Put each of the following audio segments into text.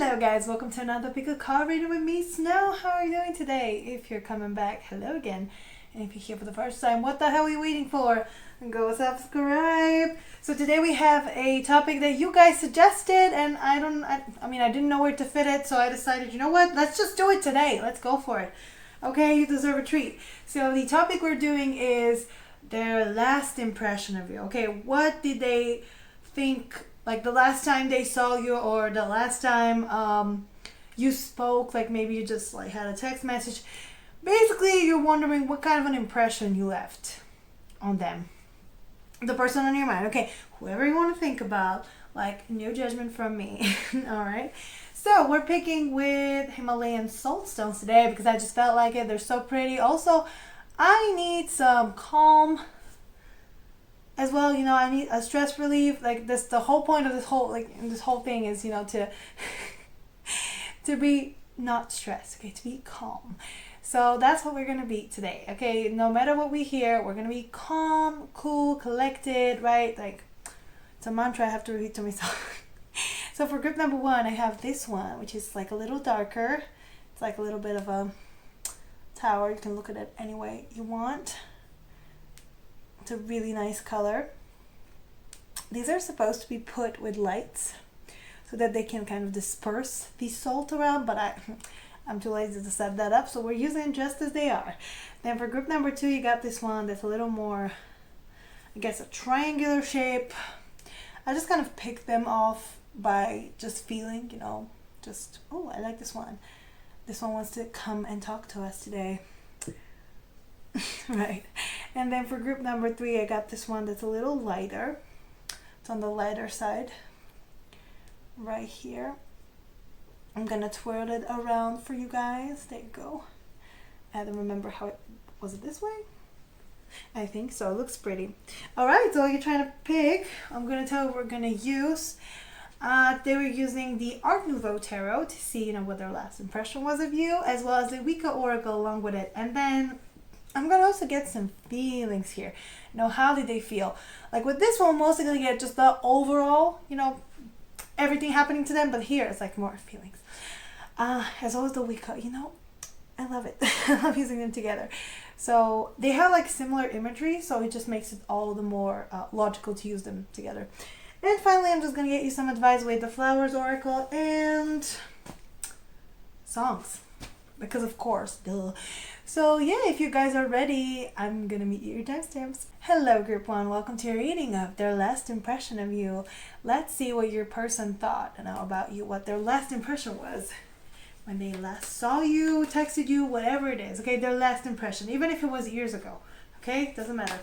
Hello guys, welcome to another pick a card reading with me, Snow. How are you doing today? If you're coming back, hello again. And if you're here for the first time, what the hell are you waiting for? Go subscribe. So today we have a topic that you guys suggested, and I didn't know where to fit it, so I decided, you know what, let's just do it today. Let's go for it. Okay, you deserve a treat. So the topic we're doing is their last impression of you. Okay, what did they think, like the last time they saw you, or the last time you spoke, like maybe you just like had a text message. Basically, you're wondering what kind of an impression you left on them, the person on your mind. Okay, whoever you want to think about, like, no judgment from me. All right, so we're picking with Himalayan salt stones today because I just felt like it. They're so pretty. Also, I need some calm as well. You know, I need a stress relief. Like this, the whole point of this whole thing is, you know, to to be not stressed. Okay, to be calm. So that's what we're gonna be today. Okay, no matter what we hear, we're gonna be calm, cool, collected, right? Like, it's a mantra I have to repeat to myself. So for group number one, I have this one, which is like a little darker. It's like a little bit of a tower. You can look at it any way you want. It's a really nice color. These are supposed to be put with lights so that they can kind of disperse the salt around, but I'm too lazy to set that up, so we're using just as they are. Then for group number two, you got this one that's a little more, I guess, a triangular shape. I just kind of picked them off by just feeling, you know, just, oh, I like this one. This one wants to come and talk to us today. Right. And then for group number three, I got this one that's a little lighter. It's on the lighter side right here. I'm gonna twirl it around for you guys. There you go. I don't remember how it was. It this way? I think so. It looks pretty. All right, so you're trying to pick. I'm gonna tell you what we're gonna use. They were using the Art Nouveau Tarot to see, you know, what their last impression was of you, as well as the Wicca Oracle along with it. And then I'm gonna also get some feelings here. You know, how did they feel? Like with this one, I'm mostly gonna get just the overall, you know, everything happening to them, but here it's like more feelings. As well as the Wicca, you know, I love it. I love using them together. So they have like similar imagery, so it just makes it all the more logical to use them together. And finally, I'm just gonna get you some advice with the Flowers Oracle and songs, because of course, duh. So yeah, if you guys are ready, I'm gonna meet you at your timestamps. Hello group one, welcome to your reading of their last impression of you. Let's see what your person thought, you know, about you, what their last impression was when they last saw you, texted you, whatever it is. Okay, their last impression, even if it was years ago. Okay, doesn't matter.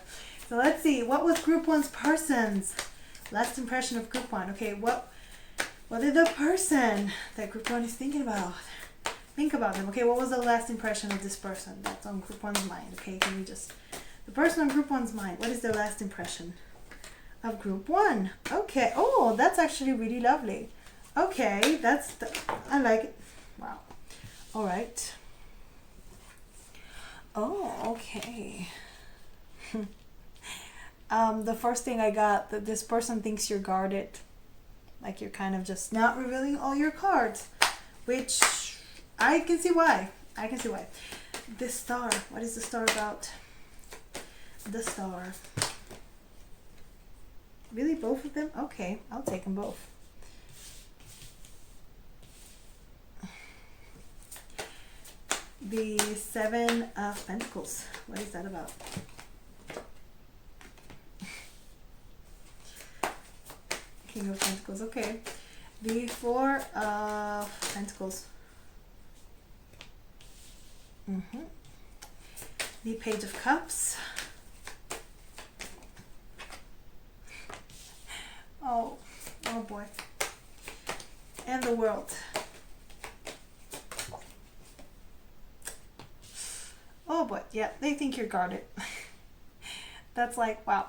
So let's see, what was group one's person's last impression of group one? Okay, what did the person that group one is thinking about? Think about them. Okay, what was the last impression of this person that's on group one's mind? Okay, can we just, the person on group one's mind, what is their last impression of group one? Okay, oh, that's actually really lovely. Okay, I like it. Wow. All right. Oh, okay. The first thing I got, that this person thinks you're guarded, like you're kind of just not revealing all your cards, which I can see why. I can see why. This star. What is the star about? The star. Really, both of them? Okay, I'll take them both. The Seven of Pentacles. What is that about? King of Pentacles. Okay. The Four of Pentacles. The Page of Cups. Oh boy. And the World. Oh boy, yeah, they think you're guarded. That's like, wow.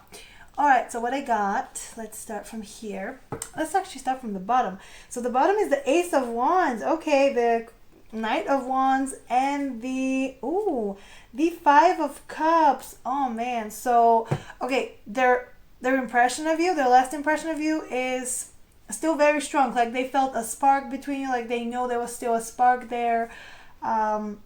All right, so what I got, let's start from here. Let's actually start from the bottom. So the bottom is the Ace of Wands. Okay, the Knight of Wands and the Five of Cups. Oh man. So okay, their impression of you, their last impression of you is still very strong. Like they felt a spark between you. Like they know there was still a spark there. Um,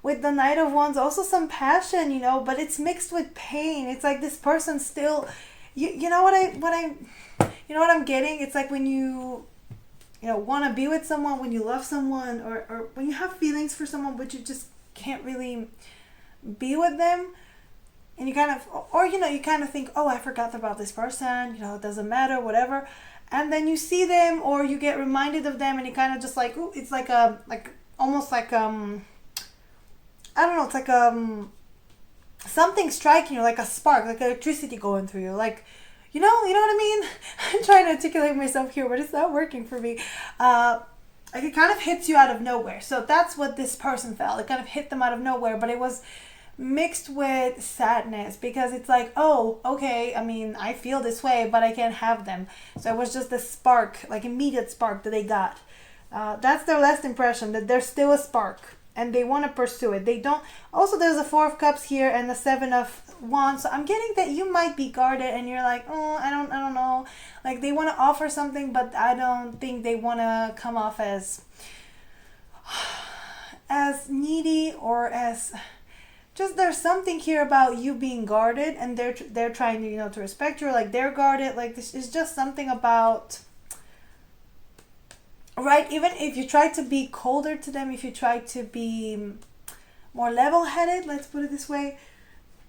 with the Knight of Wands, also some passion, but it's mixed with pain. It's like this person still, you know what I'm getting? It's like when you want to be with someone, when you love someone, or when you have feelings for someone, but you just can't really be with them. And you kind of, or you kind of think, oh, I forgot about this person, it doesn't matter, whatever. And then you see them, or you get reminded of them, and you kind of just like, ooh, it's like almost like, I don't know, it's like something striking you, like a spark, like electricity going through you, like, you know what I mean? I'm trying to articulate myself here, but it's not working for me. Like it kind of hits you out of nowhere. So that's what this person felt. It kind of hit them out of nowhere, but it was mixed with sadness, because it's like, oh, okay, I mean, I feel this way, but I can't have them. So it was just the spark, like immediate spark that they got. That's their last impression, that there's still a spark and they want to pursue it. They don't. Also, there's a Four of Cups here and the Seven of Wands. So I'm getting that you might be guarded and you're like, oh, I don't know. Like they want to offer something, but I don't think they want to come off as needy, or as just, there's something here about you being guarded, and they're trying to to respect you. Like they're guarded. Like this is just something about, right? Even if you try to be colder to them, if you try to be more level-headed, let's put it this way,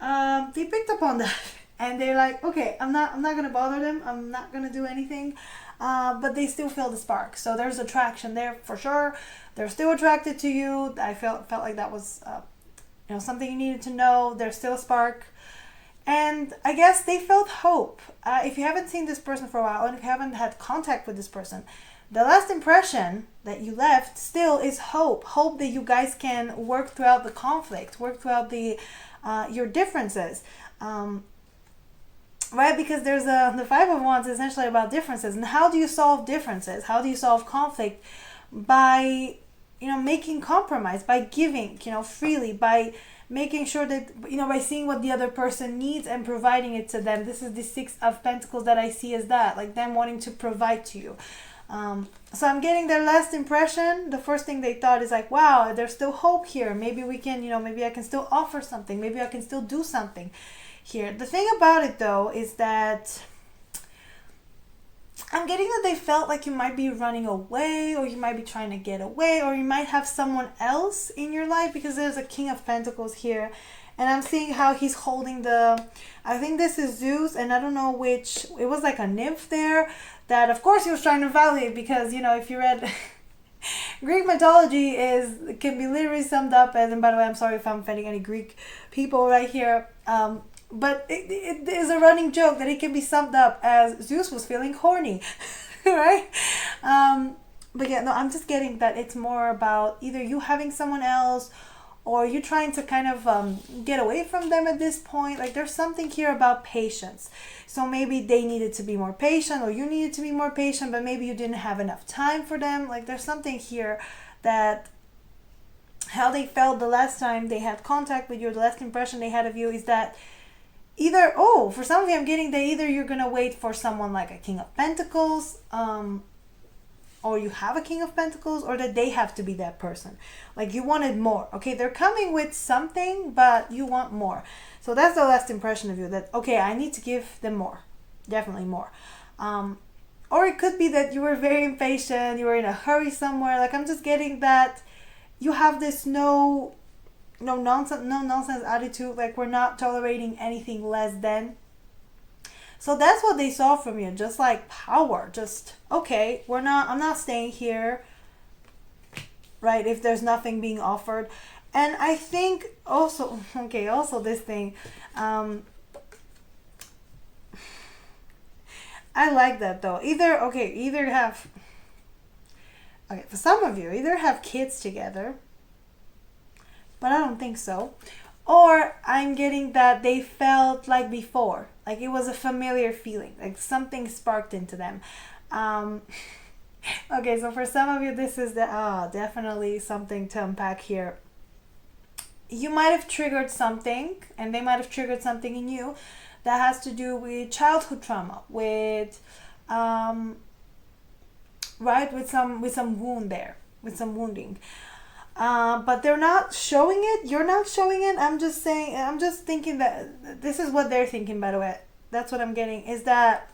they picked up on that, and they're like, okay, I'm not gonna bother them. I'm not gonna do anything, but they still feel the spark. So there's attraction there for sure. They're still attracted to you. I felt like that was something you needed to know. There's still a spark. And I guess they felt hope. If you haven't seen this person for a while, and if you haven't had contact with this person, the last impression that you left still is hope. Hope that you guys can work throughout the conflict, work throughout the your differences. Right? Because there's the Five of Wands is essentially about differences. And how do you solve differences? How do you solve conflict? By making compromise, by giving freely, by making sure that by seeing what the other person needs and providing it to them. This is the Six of Pentacles that I see as that, like them wanting to provide to you. So I'm getting their last impression. The first thing they thought is like, wow, there's still hope here. Maybe we can, maybe I can still offer something. Maybe I can still do something here. The thing about it though is that I'm getting that they felt like you might be running away, or you might be trying to get away, or you might have someone else in your life, because there's a King of Pentacles here. And I'm seeing how he's holding I think this is Zeus, and I don't know which, it was like a nymph there, that of course he was trying to validate, because, if you read Greek mythology can be literally summed up as, and by the way, I'm sorry if I'm offending any Greek people right here, but it is a running joke that it can be summed up as Zeus was feeling horny, right? But yeah, no, I'm just getting that it's more about either you having someone else, or you trying to kind of get away from them at this point. Like there's something here about patience. So maybe they needed to be more patient, or you needed to be more patient, but maybe you didn't have enough time for them. Like there's something here that how they felt the last time they had contact with you, the last impression they had of you is that either, for some of you, I'm getting that either you're going to wait for someone like a King of Pentacles, or you have a King of Pentacles, or that they have to be that person. Like you wanted more. Okay, they're coming with something, but you want more. So that's the last impression of you, that, okay, I need to give them more. Definitely more. Or it could be that you were very impatient, you were in a hurry somewhere. Like I'm just getting that you have this no nonsense attitude, like we're not tolerating anything less than. So that's what they saw from you, just like power, just, okay, I'm not staying here, right, if there's nothing being offered. And I think also this thing, I like that though. For some of you, either have kids together, but I don't think so. Or I'm getting that they felt like before, like it was a familiar feeling, like something sparked into them. Okay, so for some of you, this is definitely something to unpack here. You might have triggered something, and they might have triggered something in you that has to do with childhood trauma, with right? With some wound there, with some wounding. But they're not showing it. You're not showing it. I'm just saying. I'm just thinking that this is what they're thinking. By the way, that's what I'm getting. Is that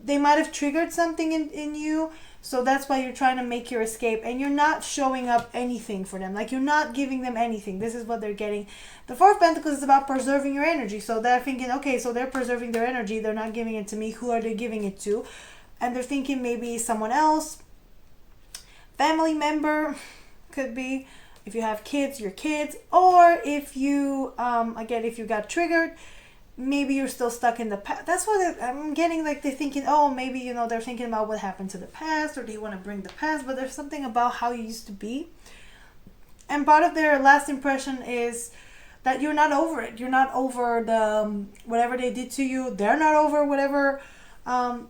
they might have triggered something in you, so that's why you're trying to make your escape, and you're not showing up anything for them. Like, you're not giving them anything. This is what they're getting. The Four of Pentacles is about preserving your energy. So they're thinking, okay, so they're preserving their energy. They're not giving it to me. Who are they giving it to? And they're thinking maybe someone else. Family member, could be. If you have kids, your kids. Or if you, again, if you got triggered, maybe you're still stuck in the past. That's what I'm getting. Like, they're thinking, oh, maybe, you know, they're thinking about what happened to the past, or they want to bring the past, but there's something about how you used to be. And part of their last impression is that you're not over it. You're not over the whatever they did to you. They're not over whatever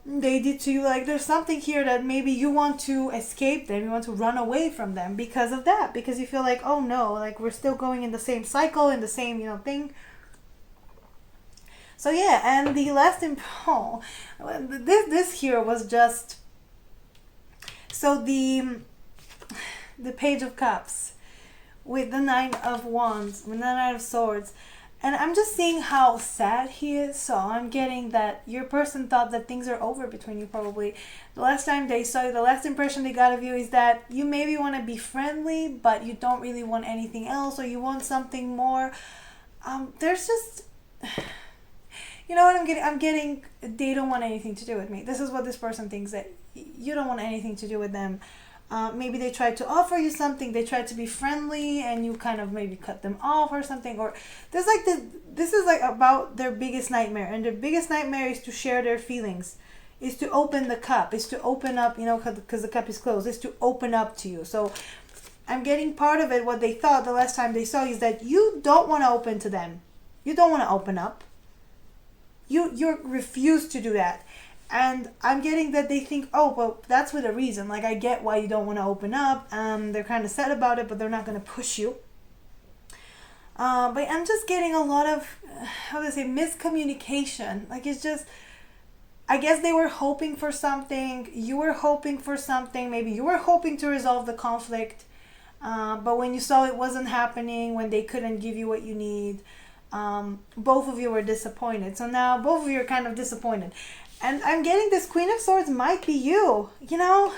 they did to you. Like, there's something here that maybe you want to escape them, you want to run away from them because of that, because you feel like, oh no, like, we're still going in the same cycle, in the same, you know, thing. So yeah, and the last this here was just, so the Page of Cups with the Nine of Wands, with the Nine of Swords. And I'm just seeing how sad he is. So I'm getting that your person thought that things are over between you, probably. The last time they saw you, the last impression they got of you is that you maybe want to be friendly, but you don't really want anything else, or you want something more. There's just... You know what I'm getting? I'm getting they don't want anything to do with me. This is what this person thinks, that you don't want anything to do with them. Maybe they tried to offer you something. They tried to be friendly, and you kind of maybe cut them off or something. Or there's like this is like about their biggest nightmare, and their biggest nightmare is to share their feelings, is to open the cup, is to open up. You know, because the cup is closed, is to open up to you. So I'm getting part of it. What they thought the last time they saw you is that you don't want to open to them. You don't want to open up. You refuse to do that. And I'm getting that they think, oh, well, that's with a reason. Like, I get why you don't want to open up. They're kind of sad about it, but they're not going to push you. But I'm just getting a lot of, how do I say, miscommunication. Like, it's just, I guess they were hoping for something. You were hoping for something. Maybe you were hoping to resolve the conflict. But when you saw it wasn't happening, when they couldn't give you what you need, both of you were disappointed. So now both of you are kind of disappointed. And I'm getting this Queen of Swords might be you, you know?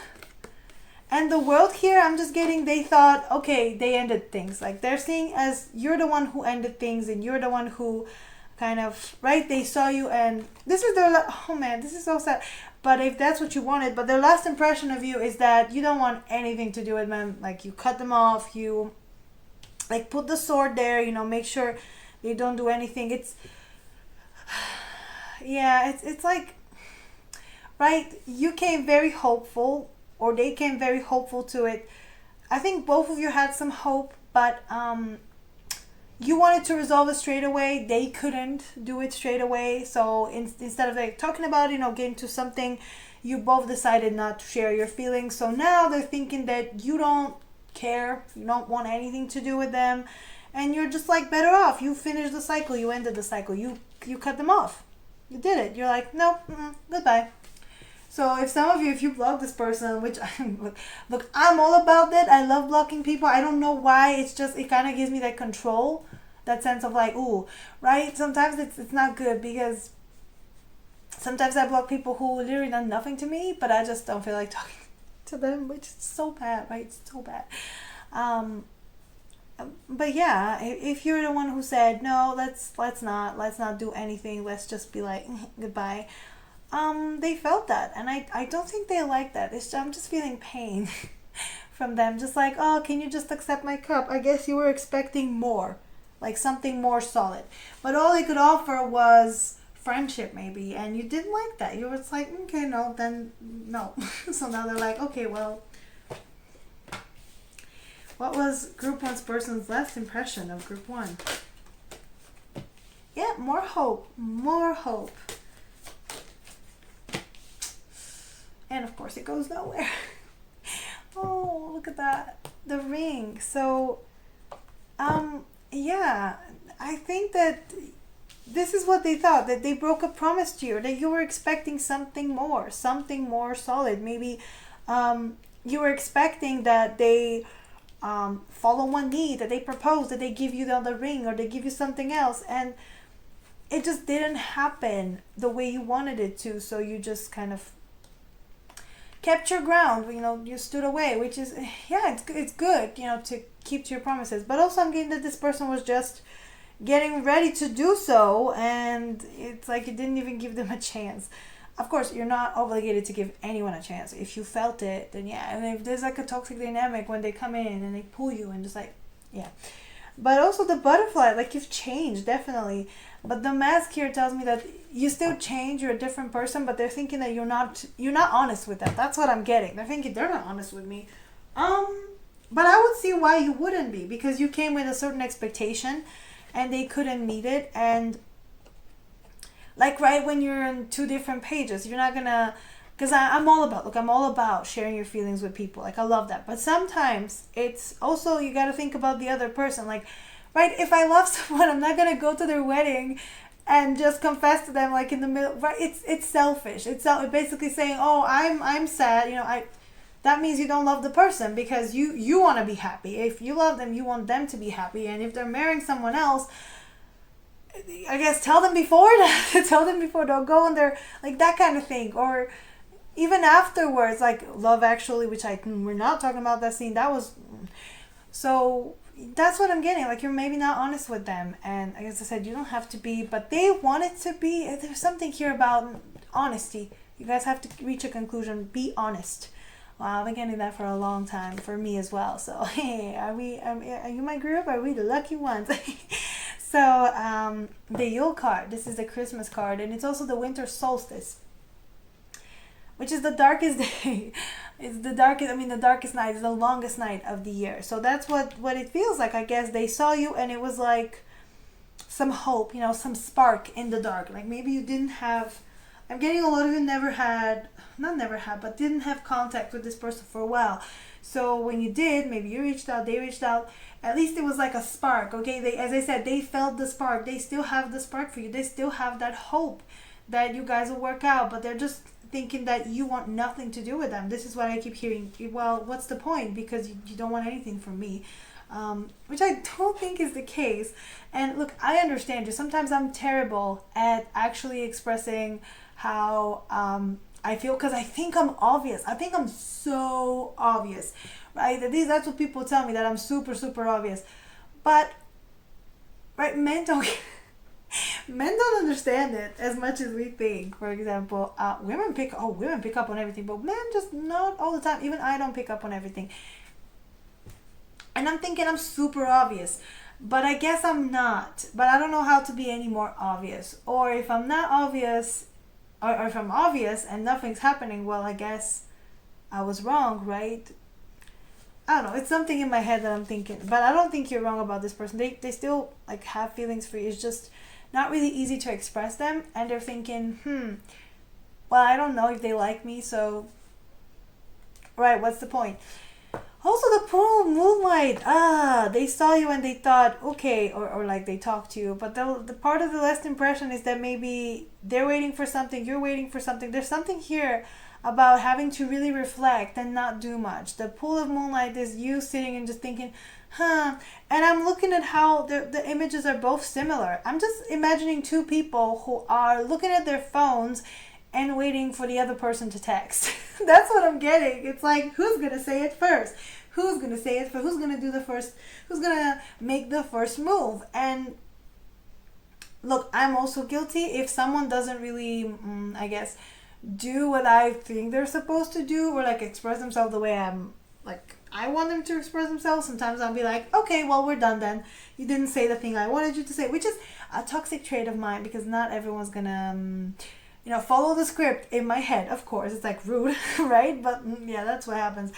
And the World here, I'm just getting, they thought, okay, they ended things. Like, they're seeing as you're the one who ended things, and you're the one who kind of, right? They saw you, and this is their, oh man, this is so sad. But if that's what you wanted, but their last impression of you is that you don't want anything to do with them. Like, you cut them off, you, like, put the sword there, you know, make sure they don't do anything. It's, yeah, it's like, right, you came very hopeful, or they came very hopeful to it. I think both of you had some hope, but you wanted to resolve it straight away. They couldn't do it straight away. So instead of like talking about it, you know, getting to something, you both decided not to share your feelings. So now they're thinking that you don't care, you don't want anything to do with them, and you're just like better off. You finished the cycle, you ended the cycle, you cut them off. You did it. You're like, no, goodbye. So if some of you, if you block this person, which look, I'm all about that. I love blocking people. I don't know why. It's just, it kind of gives me that control, that sense of like, ooh, right? Sometimes it's not good, because sometimes I block people who literally done nothing to me, but I just don't feel like talking to them, which is so bad, right? It's so bad. But yeah, if you're the one who said, no, let's not do anything. Let's just be like, goodbye. They felt that, and I don't think they like that. I'm just feeling pain from them. Just like, oh, can you just accept my cup? I guess you were expecting more, like something more solid. But all they could offer was friendship, maybe, and you didn't like that. You were just like, okay, no, then no. So now they're like, okay, well, what was Group 1's person's last impression of Group 1? Yeah, more hope, more hope. And of course it goes nowhere. Oh, look at that. The ring. So, yeah, I think that this is what they thought, that they broke a promise to you, or that you were expecting something more solid. Maybe you were expecting that they follow one need, that they propose, that they give you the other ring, or they give you something else, and it just didn't happen the way you wanted it to. So you just kind of kept your ground, you stood away, which is, yeah, it's good, to keep to your promises. But also I'm getting that this person was just getting ready to do so, and it's like you didn't even give them a chance. Of course, you're not obligated to give anyone a chance. If you felt it, then yeah. And if there's like a toxic dynamic when they come in and they pull you and just like, yeah. But also the butterfly, like you've changed, definitely. But the mask here tells me that you still change, you're a different person, but they're thinking that you're not honest with them. That's what I'm getting. They're thinking they're not honest with me. But I would see why you wouldn't be, because you came with a certain expectation and they couldn't meet it. And like right when you're on two different pages, you're not gonna, because I'm all about sharing your feelings with people. Like I love that. But sometimes it's also, you got to think about the other person. Like, right, if I love someone, I'm not gonna go to their wedding and just confess to them like in the middle. Right, it's selfish. It's basically saying, oh, I'm sad. That means you don't love the person, because you want to be happy. If you love them, you want them to be happy. And if they're marrying someone else, I guess tell them before that. Tell them before. Don't go on there, like that kind of thing. Or even afterwards, like Love Actually, which we're not talking about that scene. That was, so that's what I'm getting. Like you're maybe not honest with them. And I guess I said you don't have to be, but they want it to be. There's something here about honesty. You guys have to reach a conclusion. Be honest. Wow, I've been getting that for a long time, for me as well. So hey, are you my group? Are we the lucky ones? So the Yule card. This is the Christmas card, and it's also the winter solstice, which is the darkest day. It's the darkest night. It's the longest night of the year. So that's what it feels like. I guess they saw you, and it was like some hope, some spark in the dark. Like maybe you didn't have. I'm getting a lot of you but didn't have contact with this person for a while. So when you did, maybe you reached out, they reached out, at least it was like a spark, okay? As I said, they felt the spark. They still have the spark for you. They still have that hope that you guys will work out, but they're just thinking that you want nothing to do with them. This is what I keep hearing. Well, what's the point? Because you don't want anything from me. Which I don't think is the case. And look, I understand you. Sometimes I'm terrible at actually expressing how I feel, because I think I'm obvious. I think I'm so obvious, right? That's what people tell me, that I'm super, super obvious. But, right, men don't understand it as much as we think. For example, women pick up on everything, but men just not all the time. Even I don't pick up on everything. And I'm thinking I'm super obvious, but I guess I'm not. But I don't know how to be any more obvious. Or if I'm not obvious, or if I'm obvious and nothing's happening, well, I guess I was wrong, right? I don't know. It's something in my head that I'm thinking. But I don't think you're wrong about this person. They still like have feelings for you. It's just not really easy to express them. And they're thinking, well, I don't know if they like me, so, right, what's the point? Also, the full moonlight. They saw you and they thought, okay, or like they talked to you. But the part of the last impression is that maybe they're waiting for something, you're waiting for something. There's something here about having to really reflect and not do much. The pool of moonlight is you sitting and just thinking, and I'm looking at how the images are both similar. I'm just imagining two people who are looking at their phones and waiting for the other person to text. That's what I'm getting. It's like, who's gonna say it first? Who's gonna say it first? Who's gonna do the first? Who's gonna make the first move? And look, I'm also guilty. If someone doesn't really, I guess, do what I think they're supposed to do, or like express themselves the way I want them to express themselves, sometimes I'll be like, okay, well, we're done then. You didn't say the thing I wanted you to say, which is a toxic trait of mine, because not everyone's gonna, follow the script in my head. Of course, it's like rude, right? But yeah, that's what happens.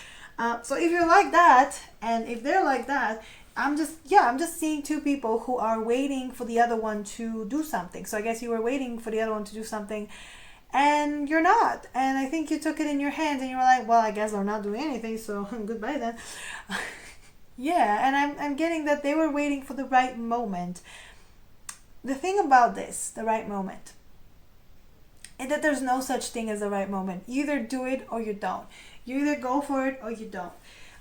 So if you're like that, and if they're like that, I'm just seeing two people who are waiting for the other one to do something. So I guess you were waiting for the other one to do something, and you're not. And I think you took it in your hands and you were like, well, I guess they're not doing anything, so goodbye then. Yeah, and I'm getting that they were waiting for the right moment. the thing about this, the right moment, is that there's no such thing as the right moment. You either do it or you don't. You either go for it or you don't.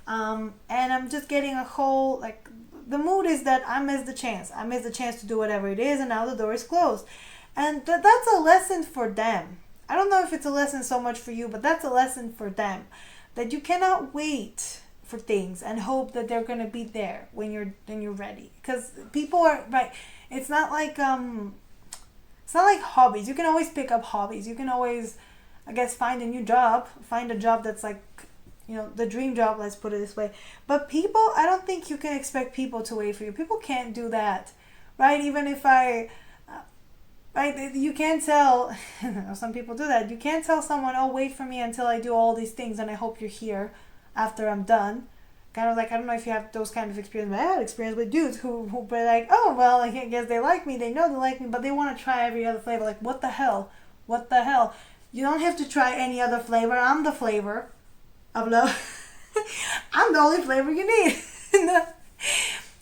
And I'm just getting a whole, like, the mood is that I missed the chance. I missed the chance to do whatever it is, and now the door is closed. And that's a lesson for them. I don't know if it's a lesson so much for you, but that's a lesson for them. That you cannot wait for things and hope that they're gonna be there when you're ready. Because people are right. It's not like hobbies. You can always pick up hobbies. You can always, I guess, find a new job. Find a job that's like, the dream job, let's put it this way. But people, I don't think you can expect people to wait for you. People can't do that, right? Even if right, you can't tell, some people do that. You can't tell someone, oh, wait for me until I do all these things and I hope you're here after I'm done. Kind of like, I don't know if you have those kind of experience, but I had experience with dudes who be like, oh, well, I guess they like me. They know they like me, but they want to try every other flavor. Like, what the hell? What the hell? You don't have to try any other flavor. I'm the flavor of love. I'm the only flavor you need.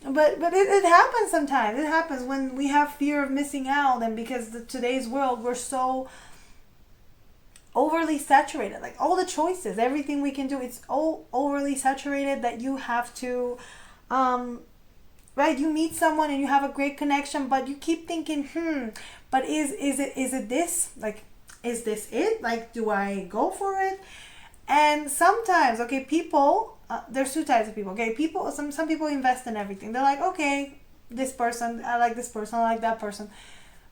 But it happens sometimes. It happens when we have fear of missing out, and because today's world, we're so overly saturated. Like, all the choices, everything we can do, it's all overly saturated that you have to, right? You meet someone and you have a great connection, but you keep thinking, but is it this? Like, is this it? Like, do I go for it? And sometimes, okay, people, there's two types of people, okay? Some people invest in everything. They're like, okay, this person, I like this person, I like that person.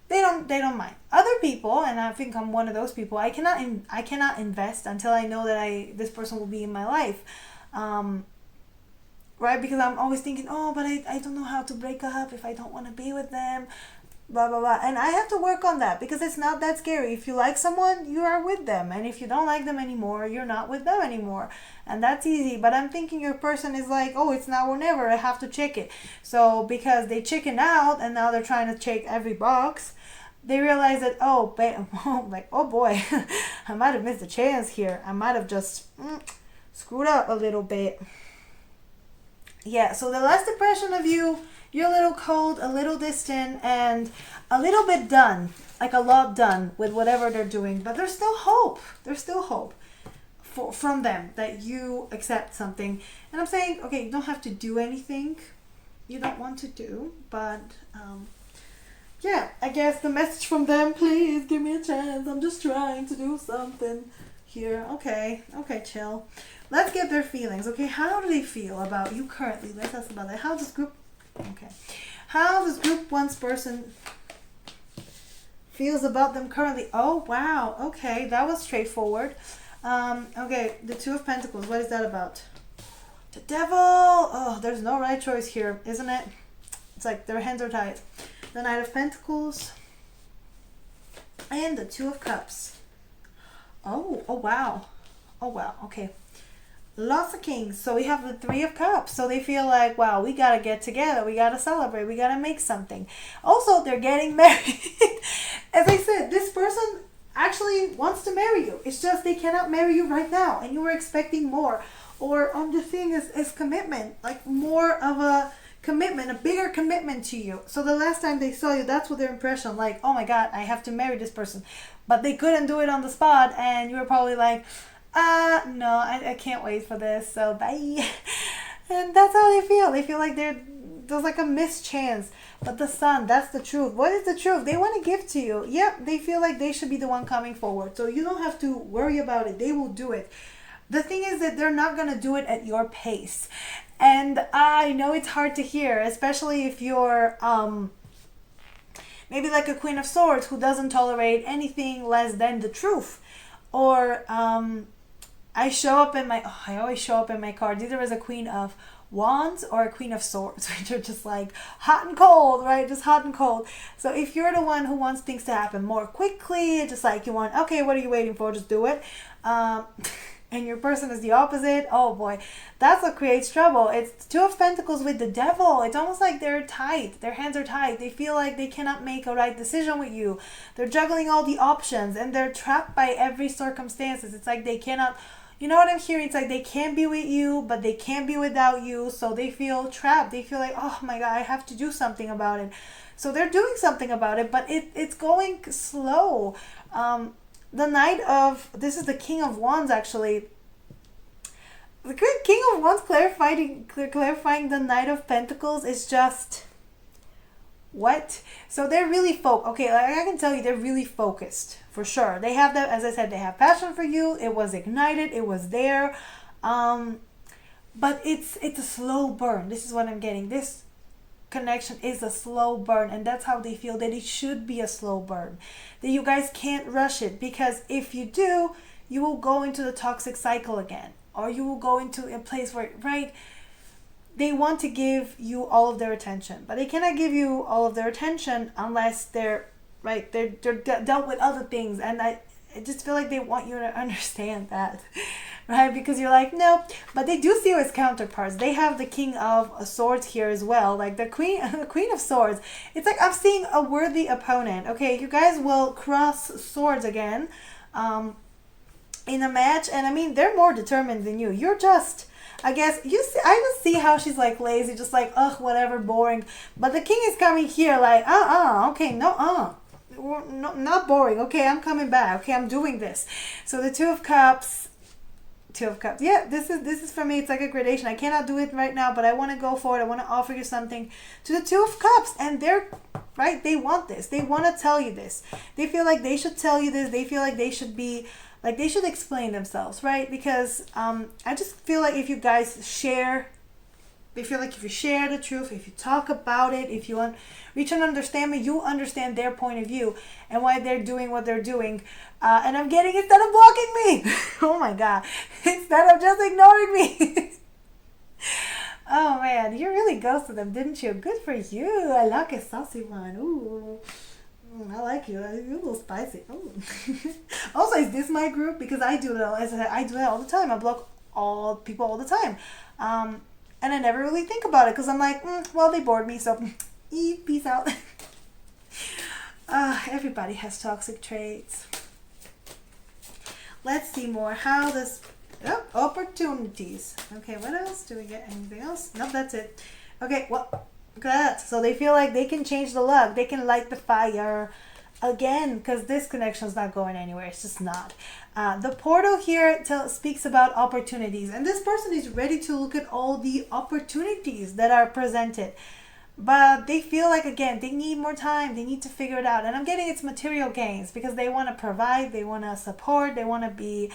They don't mind. Other people, and I think I'm one of those people, I cannot invest until I know that this person will be in my life. Right? Because I'm always thinking, oh, but I don't know how to break up if I don't want to be with them. Blah, blah, blah. And I have to work on that because it's not that scary. If you like someone, you are with them. And if you don't like them anymore, you're not with them anymore. And that's easy. But I'm thinking your person is like, oh, it's now or never. I have to check it. So because they chicken out and now they're trying to check every box, they realize that, like, oh boy, I might have missed a chance here. I might have just screwed up a little bit. Yeah, so the last impression of you, you're a little cold, a little distant, and a little bit done, like a lot done with whatever they're doing. But there's still hope. There's still hope from them that you accept something. And I'm saying, okay, you don't have to do anything you don't want to do. But, yeah, I guess the message from them, please give me a chance. I'm just trying to do something here. Okay, chill. Let's get their feelings. Okay, how do they feel about you currently? Let's ask about that. How does group one's person feels about them currently? Oh, wow. Okay, that was straightforward. Okay, the Two of Pentacles. What is that about? The Devil. Oh, there's no right choice here, isn't it? It's like their hands are tied. The Knight of Pentacles. And the Two of Cups. Oh, wow. Oh, wow. Okay. Lots of Kings. So we have the Three of Cups. So they feel like, wow, we got to get together. We got to celebrate. We got to make something. Also, they're getting married. As I said, this person actually wants to marry you. It's just they cannot marry you right now. And you were expecting more. Or the thing is commitment. Like more of a commitment, a bigger commitment to you. So the last time they saw you, that's what their impression, like, oh my God, I have to marry this person. But they couldn't do it on the spot. And you were probably like, no, I can't wait for this, so bye. And that's how they feel. They feel like there's like a missed chance. But the Sun, that's the truth. What is the truth? They want to give to you. Yep, they feel like they should be the one coming forward. So you don't have to worry about it. They will do it. The thing is that they're not going to do it at your pace. And I know it's hard to hear, especially if you're maybe like a Queen of Swords who doesn't tolerate anything less than the truth. Or I always show up in my cards either as a Queen of Wands or a Queen of Swords, which are just like hot and cold, right? Just hot and cold. So if you're the one who wants things to happen more quickly, just like you want, okay, what are you waiting for? Just do it. And your person is the opposite. Oh boy, that's what creates trouble. It's Two of Pentacles with the Devil. It's almost like they're tight. Their hands are tight. They feel like they cannot make a right decision with you. They're juggling all the options and they're trapped by every circumstances. It's like they cannot, you know what I'm hearing? It's like they can't be with you, but they can't be without you. So they feel trapped. They feel like, oh my God, I have to do something about it. So they're doing something about it, but it's going slow. The Knight of, this is the King of Wands actually. The King of Wands clarifying the Knight of Pentacles is just, what? So they're really okay, like I can tell you, they're really focused for sure. They have that, as I said, they have passion for you. It was ignited, it was there. But it's a slow burn. This is what I'm getting. This connection is a slow burn, and that's how they feel, that it should be a slow burn. That you guys can't rush it, because if you do, you will go into the toxic cycle again, or you will go into a place where, right, they want to give you all of their attention, but they cannot give you all of their attention unless they're right, they're dealt with other things. And I just feel like they want you to understand that, right? Because you're like, no, but they do see you as counterparts. They have the King of Swords here as well, like the Queen of Swords. It's like I'm seeing a worthy opponent. Okay, you guys will cross swords again in a match, and I mean, they're more determined than you. You're just, I guess, I just see how she's like lazy, just like, ugh, whatever, boring. But the king is coming here like, okay, no, not boring. Okay, I'm coming back. Okay, I'm doing this. So the Two of Cups. Yeah, this is for me. It's like a gradation. I cannot do it right now, but I want to go for it. I want to offer you something to the Two of Cups, and they're right. They want this. They want to tell you this. They feel like they should tell you this. They feel like they should be. Like they should explain themselves, right? Because I just feel like if you guys share, they feel like if you share the truth, if you talk about it, if you reach an understanding, you understand their point of view and why they're doing what they're doing. And I'm getting, instead of blocking me, oh my God, instead of just ignoring me. Oh man, you really ghosted them, didn't you? Good for you. I like a saucy one. Ooh. I like you. You're a little spicy. Oh. Also, is this my group? Because I do that. As I said, I do that all the time. I block all people all the time, and I never really think about it because I'm like, well, they bored me, so peace out. Everybody has toxic traits. Let's see more. How does opportunities? Okay, what else? Do we get anything else? Nope, that's it. Okay, well. Good. So they feel like they can change the luck. They can light the fire again, because this connection is not going anywhere. It's just not. The portal here speaks about opportunities, and this person is ready to look at all the opportunities that are presented, but they feel like, again, they need more time. They need to figure it out. And I'm getting it's material gains, because they want to provide, they want to support, they want to be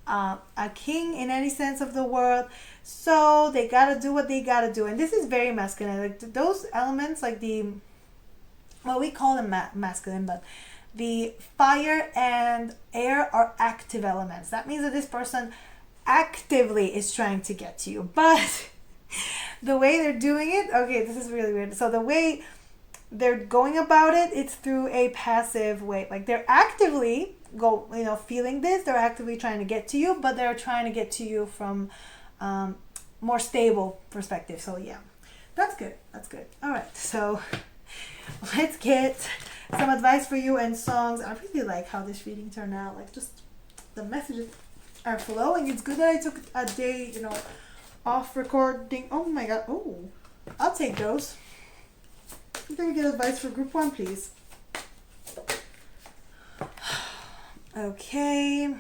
a king in any sense of the word. So they gotta do what they gotta do, and this is very masculine. Like those elements, like we call them masculine, but the fire and air are active elements. That means that this person actively is trying to get to you, but the way they're doing it, okay, this is really weird. So the way they're going about it, it's through a passive way. Like they're actively feeling this. They're actively trying to get to you, but they're trying to get to you from more stable perspective. So yeah, that's good. All right, so let's get some advice for you and songs. I really like how this reading turned out. Like, just the messages are flowing. It's good that I took a day, off recording. Oh my God. Oh, I'll take those. Can we get advice for group 1, please? Okay.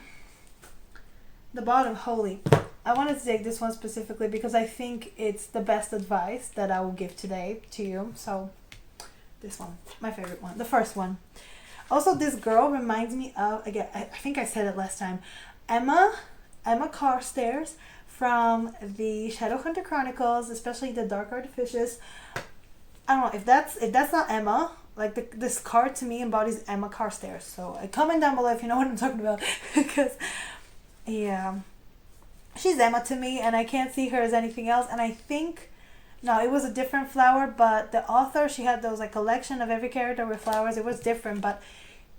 The bottom, holy. I wanted to take this one specifically because I think it's the best advice that I will give today to you. So this one, my favorite one, the first one. Also, this girl reminds me of, again, I think I said it last time, Emma Carstairs from the Shadowhunter Chronicles, especially the Dark Artificious. I don't know if that's not Emma. Like this card to me embodies Emma Carstairs. So comment down below if you know what I'm talking about, because yeah, she's Emma to me, and I can't see her as anything else. And I think, no, it was a different flower, but the author, she had those like collection of every character with flowers. It was different, but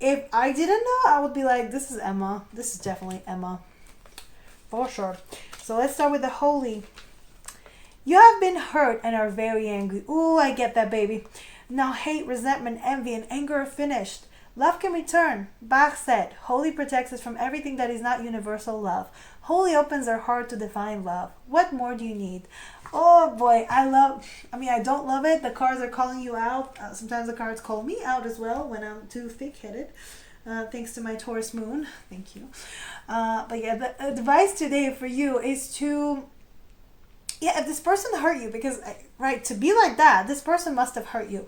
if I didn't know, I would be like, this is Emma. This is definitely Emma, for sure. So let's start with the holy. You have been hurt and are very angry. Ooh, I get that, baby. Now hate, resentment, envy, and anger are finished. Love can return. Bach said, holy protects us from everything that is not universal love. Holy opens our heart to divine love. What more do you need? Oh boy, I don't love it. The cards are calling you out. Sometimes the cards call me out as well when I'm too thick-headed. Thanks to my Taurus moon. Thank you. But yeah, the advice today for you is to, yeah, if this person hurt you, because, right, to be like that, this person must have hurt you.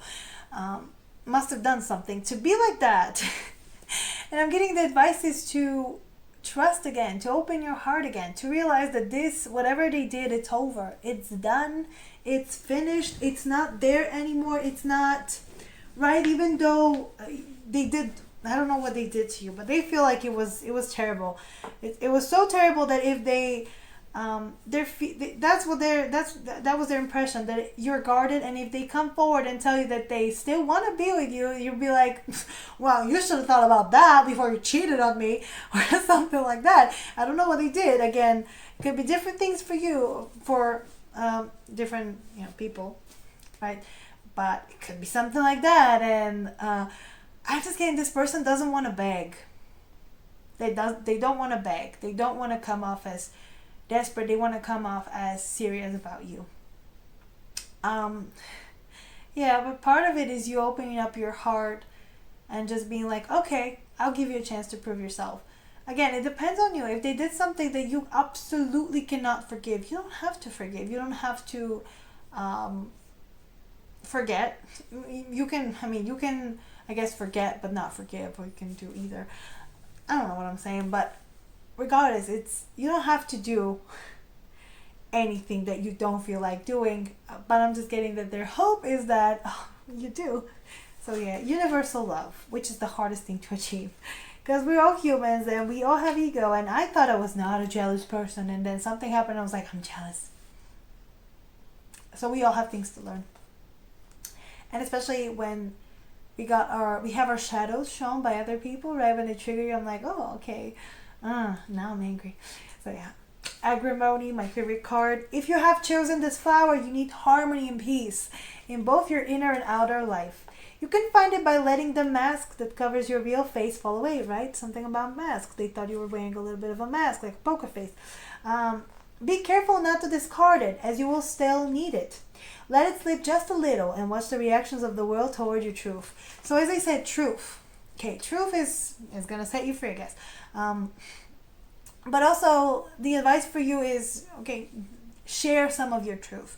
Must have done something to be like that. And I'm getting the advice is to trust again, to open your heart again, to realize that this, whatever they did, it's over. It's done. It's finished. It's not there anymore. It's not, right? Even though they did, I don't know what they did to you, but they feel like it was terrible. It was so terrible that if they, that was their impression, that you're guarded, and if they come forward and tell you that they still want to be with you, you'll be like, well, you should have thought about that before you cheated on me, or something like that. I don't know what they did. Again, it could be different things for you, for different people, right? But it could be something like that. And I'm just getting, this person doesn't want to beg. They don't want to beg. They don't want to come off as desperate. They want to come off as serious about you. Yeah, but part of it is you opening up your heart and just being like, okay, I'll give you a chance to prove yourself. Again, it depends on you. If they did something that you absolutely cannot forgive, you don't have to forgive. You don't have to forget. You can, I guess, forget but not forgive, or you can do either. I don't know what I'm saying, but regardless, you don't have to do anything that you don't feel like doing. But I'm just getting that their hope is that you do. So yeah, universal love, which is the hardest thing to achieve, because we're all humans and we all have ego. And I thought I was not a jealous person, and then something happened and I was like, I'm jealous. So we all have things to learn, and especially when we have our shadows shown by other people, right? When they trigger you, I'm like, oh, okay. Now I'm angry. So yeah. Agrimony, my favorite card. If you have chosen this flower, you need harmony and peace in both your inner and outer life. You can find it by letting the mask that covers your real face fall away, right? Something about masks. They thought you were wearing a little bit of a mask, like a poker face. Be careful not to discard it, as you will still need it. Let it slip just a little and watch the reactions of the world toward your truth. So as I said, truth. Okay, truth is going to set you free, I guess. But also, the advice for you is, okay, share some of your truth.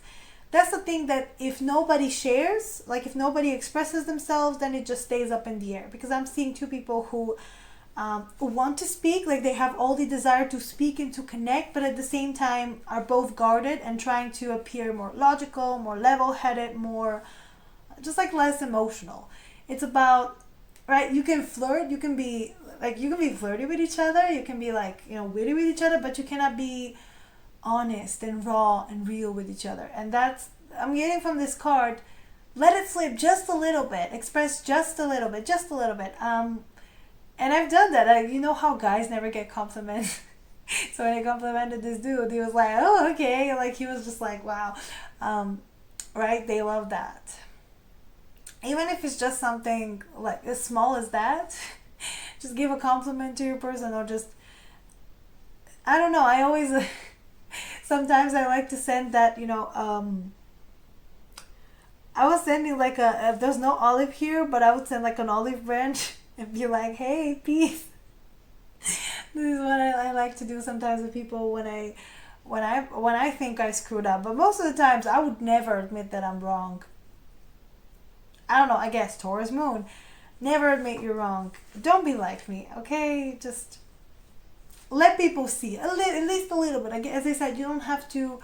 That's the thing, that if nobody shares, like if nobody expresses themselves, then it just stays up in the air. Because I'm seeing two people who want to speak, like they have all the desire to speak and to connect, but at the same time are both guarded and trying to appear more logical, more level-headed, more just like less emotional. It's about, right, you can flirt, you can be flirty with each other, you can be like, witty with each other, but you cannot be honest and raw and real with each other. And that's, I'm getting from this card, let it slip just a little bit, express just a little bit. And I've done that. You know how guys never get compliments? So when I complimented this dude, he was like, oh, okay. Like, he was just like, wow. Right? They love that. Even if it's just something like as small as that, just give a compliment to your person, or just, I don't know. I always, sometimes I like to send that, I was sending like there's no olive here, but I would send like an olive branch and be like, hey, peace. This is what I like to do sometimes with people when I think I screwed up. But most of the times I would never admit that I'm wrong. I don't know, I guess Taurus moon. Never admit you're wrong. Don't be like me, okay? Just let people see at least a little bit. As I said, you don't have to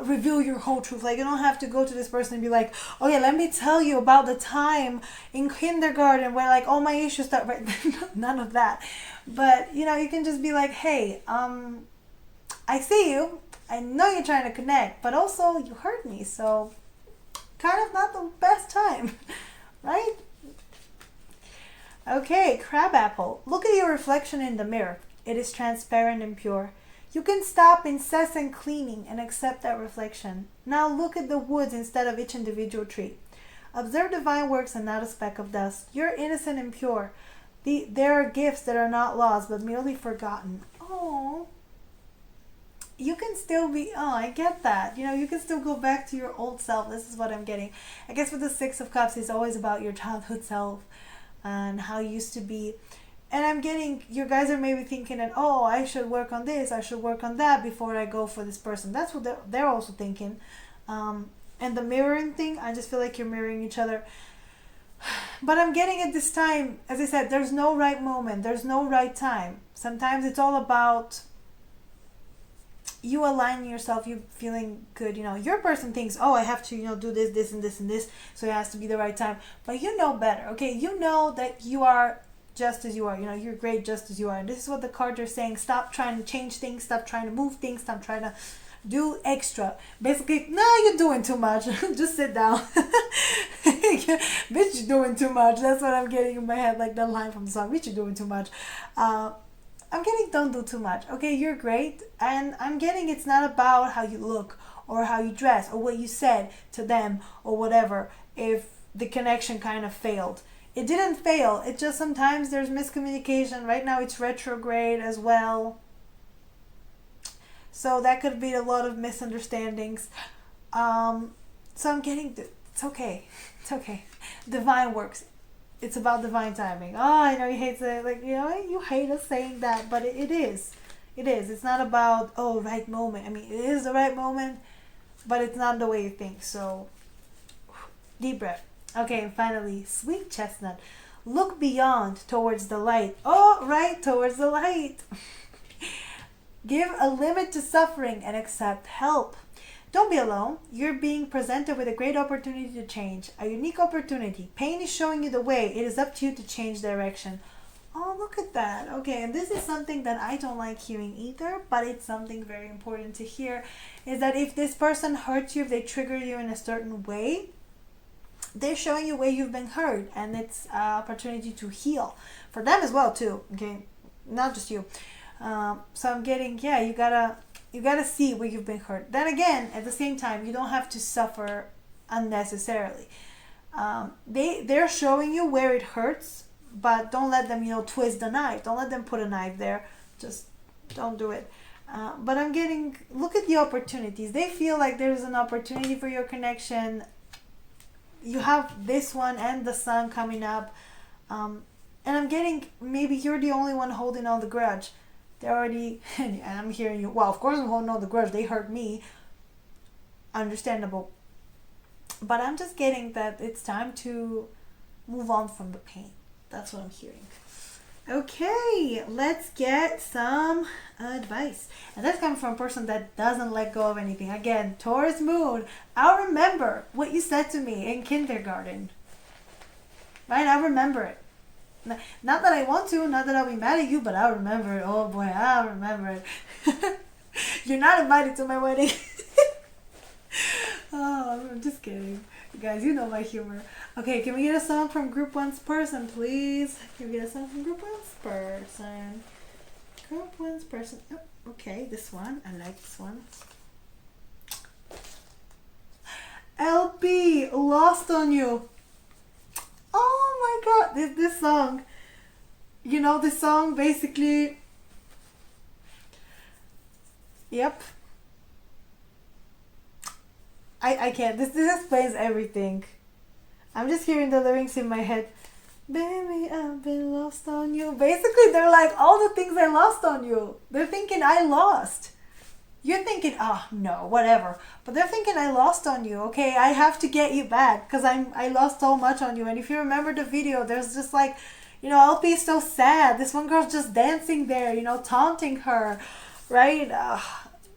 reveal your whole truth. Like, you don't have to go to this person and be like, okay, let me tell you about the time in kindergarten where like all my issues start. Right? None of that. But you can just be like, hey, I see you. I know you're trying to connect, but also you hurt me, so kind of not the best time, right? Okay, crabapple. Look at your reflection in the mirror. It is transparent and pure. You can stop incessant cleaning and accept that reflection. Now look at the woods instead of each individual tree. Observe divine works and not a speck of dust. You're innocent and pure. There are gifts that are not lost but merely forgotten. Oh, you can still be, oh, I get that. You can still go back to your old self. This is what I'm getting. I guess with the Six of Cups, it's always about your childhood self and how you used to be. And I'm getting, you guys are maybe thinking that, oh, I should work on this, I should work on that before I go for this person. That's what they're also thinking. And the mirroring thing, I just feel like you're mirroring each other. But I'm getting at this time, as I said, there's no right moment, there's no right time. Sometimes it's all about you aligning yourself, you feeling good. Your person thinks, oh, I have to, do this and this and this, so it has to be the right time. But you know better, okay? You know that you are just as you are. You're great just as you are. And this is what the cards are saying. Stop trying to change things, stop trying to move things, stop trying to do extra. Basically, no, you're doing too much. Just sit down. Bitch, you're doing too much. That's what I'm getting in my head, like that line from the song. Bitch, you're doing too much. I'm getting don't do too much. Okay, you're great. And I'm getting it's not about how you look or how you dress or what you said to them or whatever if the connection kind of failed. It didn't fail. It just sometimes there's miscommunication. Right now it's retrograde as well. So that could be a lot of misunderstandings. So I'm getting, it's okay. It's okay. Divine works. It's about divine timing. Oh, I know you hate saying, you hate us saying that, but it is. It is. It's not about, oh, right moment. I mean, it is the right moment, but it's not the way you think. So, deep breath. Okay, and finally, sweet chestnut. Look beyond towards the light. Oh, right, towards the light. Give a limit to suffering and accept help. Don't be alone. You're being presented with a great opportunity to change. A unique opportunity. Pain is showing you the way. It is up to you to change direction. Oh, look at that. Okay, and this is something that I don't like hearing either, but it's something very important to hear, is that if this person hurts you, if they trigger you in a certain way, they're showing you where you've been hurt, and it's an opportunity to heal. For them as well, too. Okay, not just you. So I'm getting, yeah, you gotta see where you've been hurt. Then again, at the same time, you don't have to suffer unnecessarily. They're showing you where it hurts, but don't let them, twist the knife. Don't let them put a knife there. Just don't do it. But I'm getting, look at the opportunities. They feel like there's an opportunity for your connection. You have this one and the sun coming up. And I'm getting, maybe you're the only one holding on the grudge. They're already, and I'm hearing you, well, of course I'm holding on the grudge. They hurt me. Understandable. But I'm just getting that it's time to move on from the pain. That's what I'm hearing. Okay, let's get some advice. And that's coming from a person that doesn't let go of anything. Again, Taurus moon. I'll remember what you said to me in kindergarten. Right? I'll remember it. Not that I want to, not that I'll be mad at you, but I'll remember it. Oh boy, I'll remember it. You're not invited to my wedding. Oh, I'm just kidding. Guys, you know my humor. Okay, can we get a song from Group 1's person, please? Can we get a song from Group 1's person? Group 1's person. Oh, okay, this one. I like this one. LP, Lost on You. Oh my god, this song. This song basically... Yep. I can't. This explains everything. I'm just hearing the lyrics in my head. Baby, I've been lost on you. Basically, they're like, all the things I lost on you. They're thinking I lost. You're thinking, oh, no, whatever. But they're thinking I lost on you, okay? I have to get you back because I lost so much on you. And if you remember the video, there's just like, LP is so sad. This one girl's just dancing there, taunting her, right?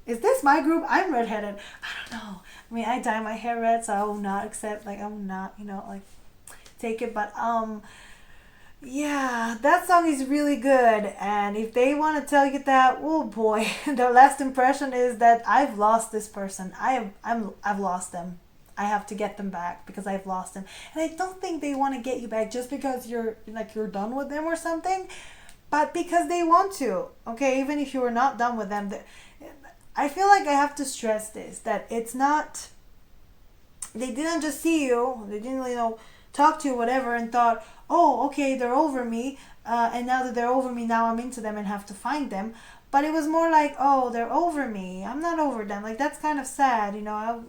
Is this my group? I'm redheaded. I don't know. I mean, I dye my hair red, so I will not accept, I will not, take it. But, yeah, that song is really good. And if they want to tell you that, oh boy, their last impression is that I've lost this person. I've lost them. I have to get them back because I've lost them. And I don't think they want to get you back just because you're done with them or something, but because they want to. Okay, even if you were not done with them, I feel like I have to stress this, that it's not, they didn't just see you, they didn't, talk to you, whatever, and thought, oh, okay, they're over me, and now that they're over me, now I'm into them and have to find them. But it was more like, oh, they're over me, I'm not over them. Like, that's kind of sad, you know.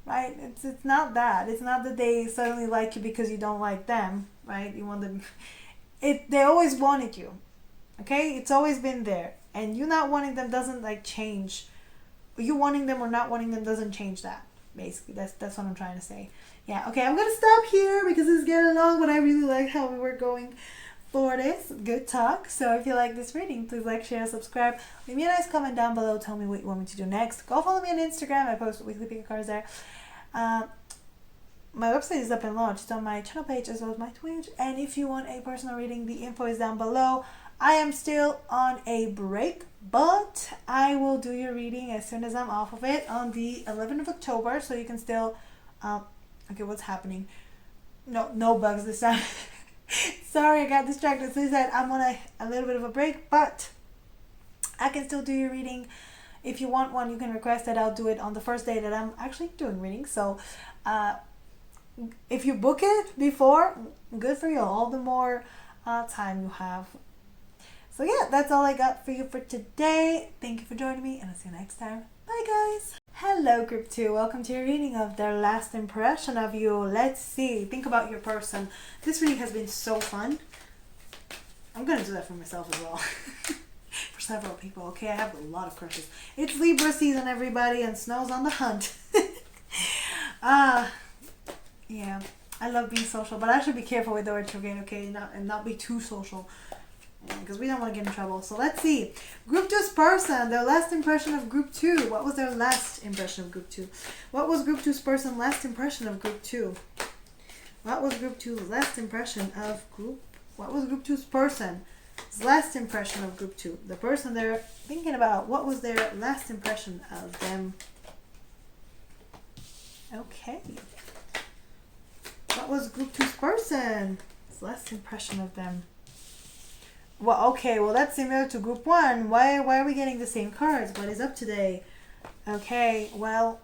Right? It's not that. It's not that they suddenly like you because you don't like them, right? You want them. They always wanted you, okay? It's always been there, and you not wanting them doesn't like change. You wanting them or not wanting them doesn't change that. Basically, that's what I'm trying to say. Yeah. Okay, I'm gonna stop here because it's getting long, but I really like how we were going for this. Good talk. So if you like this reading, please like, share, subscribe. Leave me a nice comment down below. Tell me what you want me to do next. Go follow me on Instagram. I post weekly pick cards there. My website is up and launched. It's on my channel page as well as my Twitch. And if you want a personal reading, the info is down below. I am still on a break, but I will do your reading as soon as I'm off of it on the 11th of October. So you can still, okay, what's happening? No bugs this time. Sorry, I got distracted. So I said I'm on a little bit of a break, but I can still do your reading. If you want one, you can request it. I'll do it on the first day that I'm actually doing readings. So if you book it before, good for you. All the more time you have. So yeah, that's all I got for you for today. Thank you for joining me, and I'll see you next time. Bye, guys. Hello, Group 2. Welcome to your reading of their last impression of you. Let's see. Think about your person. This reading has been so fun. I'm going to do that for myself as well. For several people. Okay, I have a lot of crushes. It's Libra season, everybody, and Snow's on the hunt. Yeah. I love being social, but I should be careful with the retrograde, okay? Not be too social. Because we don't want to get in trouble. So let's see. Group 2's person, their last impression of Group 2. What was their last impression of Group 2? What was Group 2's person last impression of Group 2? What was Group 2's last impression of Group... What was Group 2's person's last impression of Group 2? The person they're thinking about, what was their last impression of them? Okay. What was Group 2's person's last impression of them? Well, okay, well, that's similar to Group 1. Why are we getting the same cards? What is up today? Okay, well,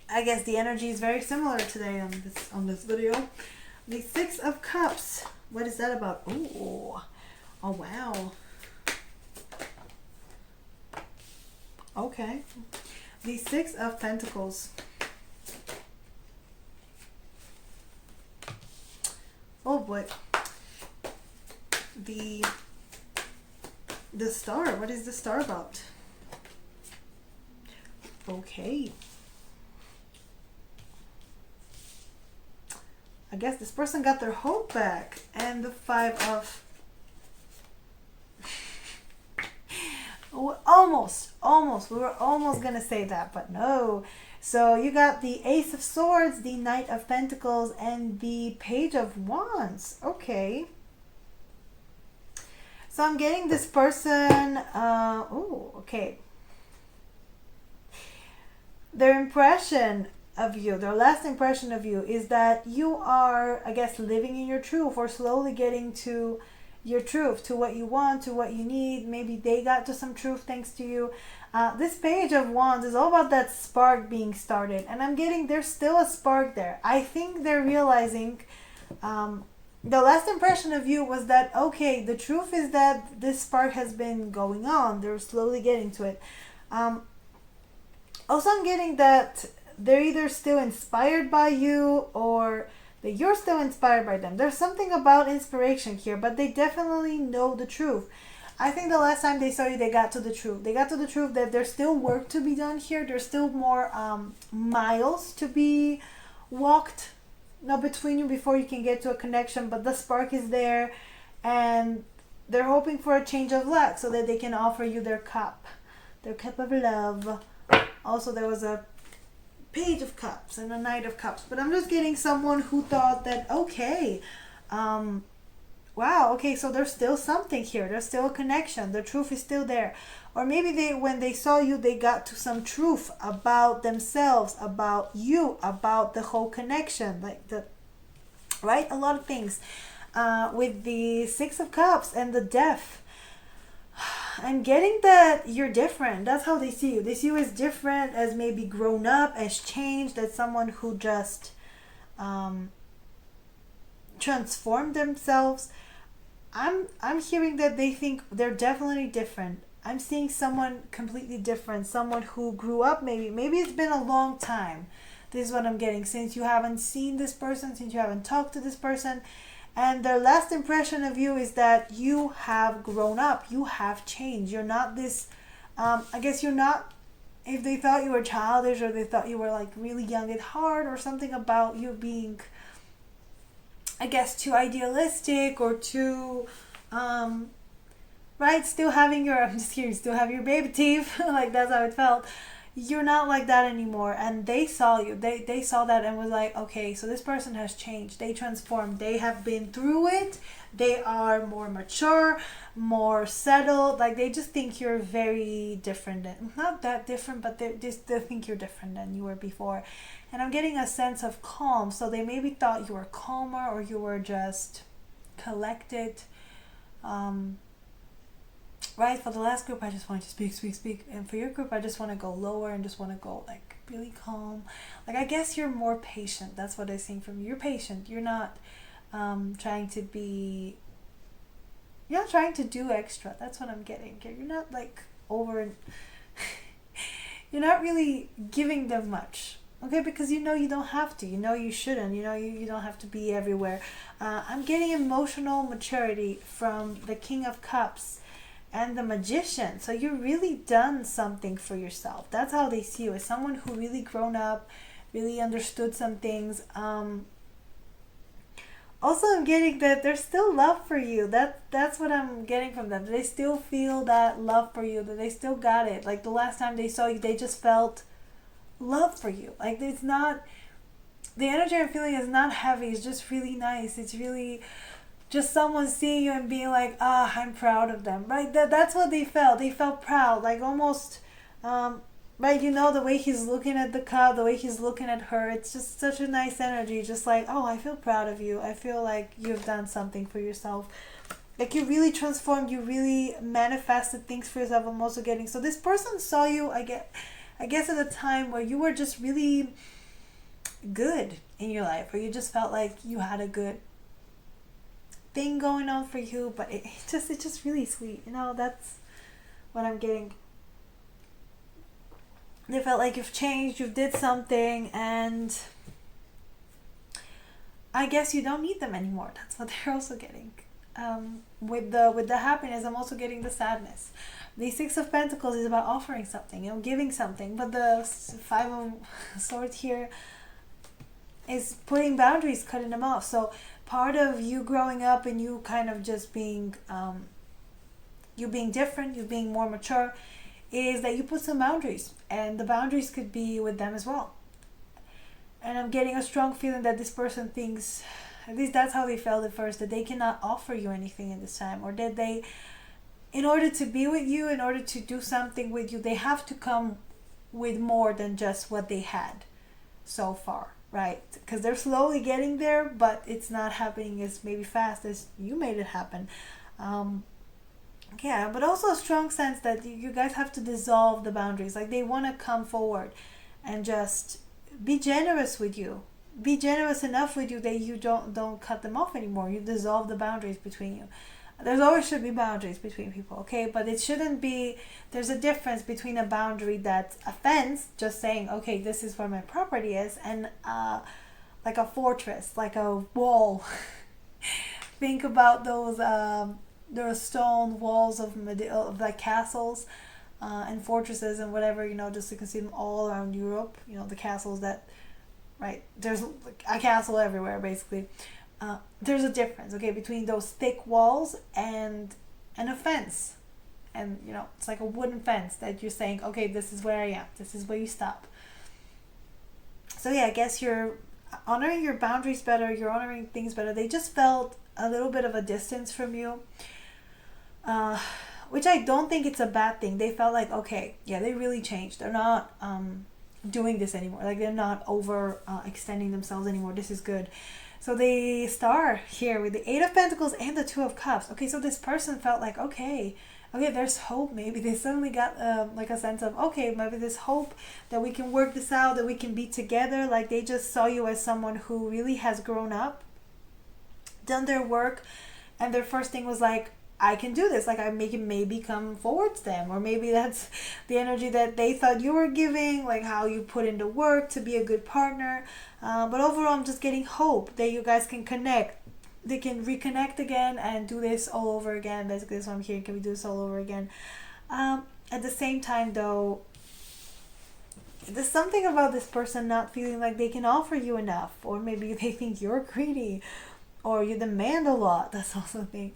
I guess the energy is very similar today on this video. The Six of Cups. What is that about? Ooh. Oh, wow. Okay. The Six of Pentacles. Oh, boy. The Star. What is the Star about? Okay. I guess this person got their hope back. And the Five of... Almost. We were almost going to say that, but no. So you got the Ace of Swords, the Knight of Pentacles, and the Page of Wands. Okay. So I'm getting this person, okay. Their impression of you, their last impression of you is that you are, I guess, living in your truth or slowly getting to your truth, to what you want, to what you need. Maybe they got to some truth thanks to you. This Page of Wands is all about that spark being started. And I'm getting, there's still a spark there. I think they're realizing... the last impression of you was that, okay, the truth is that this spark has been going on. They're slowly getting to it. Also, I'm getting that they're either still inspired by you or that you're still inspired by them. There's something about inspiration here, but they definitely know the truth. I think the last time they saw you, they got to the truth. They got to the truth that there's still work to be done here. There's still more miles to be walked between you before you can get to a connection, but the spark is there, and they're hoping for a change of luck so that they can offer you their cup of love. Also, there was a Page of Cups and a Knight of Cups, but I'm just getting someone who thought that, okay, wow, okay, so there's still something here. There's still a connection. The truth is still there. Or maybe when they saw you, they got to some truth about themselves, about you, about the whole connection, right? A lot of things. With the Six of Cups and the Death, I'm getting that you're different. That's how they see you. They see you as different, as maybe grown up, as changed, as someone who just transformed themselves. I'm hearing that they think they're definitely different. I'm seeing someone completely different, someone who grew up, maybe it's been a long time. This is what I'm getting, since you haven't seen this person, since you haven't talked to this person, and their last impression of you is that you have grown up, you have changed. You're not this, I guess you're not, if they thought you were childish or they thought you were like really young at heart or something about you being, I guess, too idealistic or too, right, still having your, I'm just kidding, still have your baby teeth, like that's how it felt. You're not like that anymore, and they saw you, they saw that and was like, okay, so this person has changed, they transformed, they have been through it, they are more mature, more settled, like they just think you're very different, and not that different, but they think you're different than you were before. And I'm getting a sense of calm, so they maybe thought you were calmer or you were just collected. Right, for the last group I just want to speak, and for your group I just want to go lower and just want to go like really calm. Like, I guess you're more patient. That's what I'm seeing from you. You're patient. You're not trying to be, you're not trying to do extra. That's what I'm getting. You're not like over you're not really giving them much, okay, because you know you don't have to, you know you shouldn't, you know you don't have to be everywhere. I'm getting emotional maturity from the King of Cups and the Magician. So you've really done something for yourself. That's how they see you, as someone who really grown up, really understood some things. Also, I'm getting that there's still love for you. That's what I'm getting from them. They still feel that love for you, that they still got it. Like the last time they saw you, they just felt love for you. Like, it's not, the energy I'm feeling is not heavy. It's just really nice. It's really just someone seeing you and being like, I'm proud of them, right? That's what they felt. They felt proud, like almost, right? You know, the way he's looking at the cup, the way he's looking at her, it's just such a nice energy. Just like, oh, I feel proud of you. I feel like you've done something for yourself. Like, you really transformed. You really manifested things for yourself. I'm also getting, so this person saw you, I guess at a time where you were just really good in your life, where you just felt like you had a good thing going on for you, but it's just really sweet, you know. That's what I'm getting. They felt like you've changed, you did something, and I guess you don't need them anymore. That's what they're also getting. With the happiness, I'm also getting the sadness. The Six of Pentacles is about offering something, you know, giving something, but the Five of Swords here is putting boundaries, cutting them off. So part of you growing up and you kind of just being, you being different, you being more mature, is that you put some boundaries, and the boundaries could be with them as well. And I'm getting a strong feeling that this person thinks, at least that's how they felt at first, that they cannot offer you anything in this time, or that they, in order to be with you, in order to do something with you, they have to come with more than just what they had so far. Right, because they're slowly getting there, but it's not happening as maybe fast as you made it happen. Yeah, but also a strong sense that you guys have to dissolve the boundaries. Like, they want to come forward and just be generous with you. Be generous enough with you that you don't cut them off anymore. You dissolve the boundaries between you. There's always should be boundaries between people, okay? But it shouldn't be, there's a difference between a boundary that's a fence, just saying, okay, this is where my property is, and like a fortress, like a wall. Think about those stone walls of like castles and fortresses and whatever, you know, just you can see them all around Europe, you know, the castles that, right, there's a castle everywhere, basically. There's a difference, okay, between those thick walls and a fence. And, you know, it's like a wooden fence that you're saying, okay, this is where I am. This is where you stop. So, yeah, I guess you're honoring your boundaries better. You're honoring things better. They just felt a little bit of a distance from you, which I don't think it's a bad thing. They felt like, okay, yeah, they really changed. They're not doing this anymore. Like, they're not over extending themselves anymore. This is good. So the star here with the Eight of Pentacles and the Two of Cups. Okay, so this person felt like, okay, there's hope. Maybe they suddenly got like a sense of, okay, maybe there's hope that we can work this out, that we can be together. Like, they just saw you as someone who really has grown up, done their work, and their first thing was like, I can do this. Like, I make it maybe come forwards them, or maybe that's the energy that they thought you were giving, like how you put into work to be a good partner. But overall, I'm just getting hope that you guys can connect. They can reconnect again and do this all over again. Basically, that's what I'm hearing. Can we do this all over again? At the same time, though, there's something about this person not feeling like they can offer you enough, or maybe they think you're greedy, or you demand a lot. That's also a thing.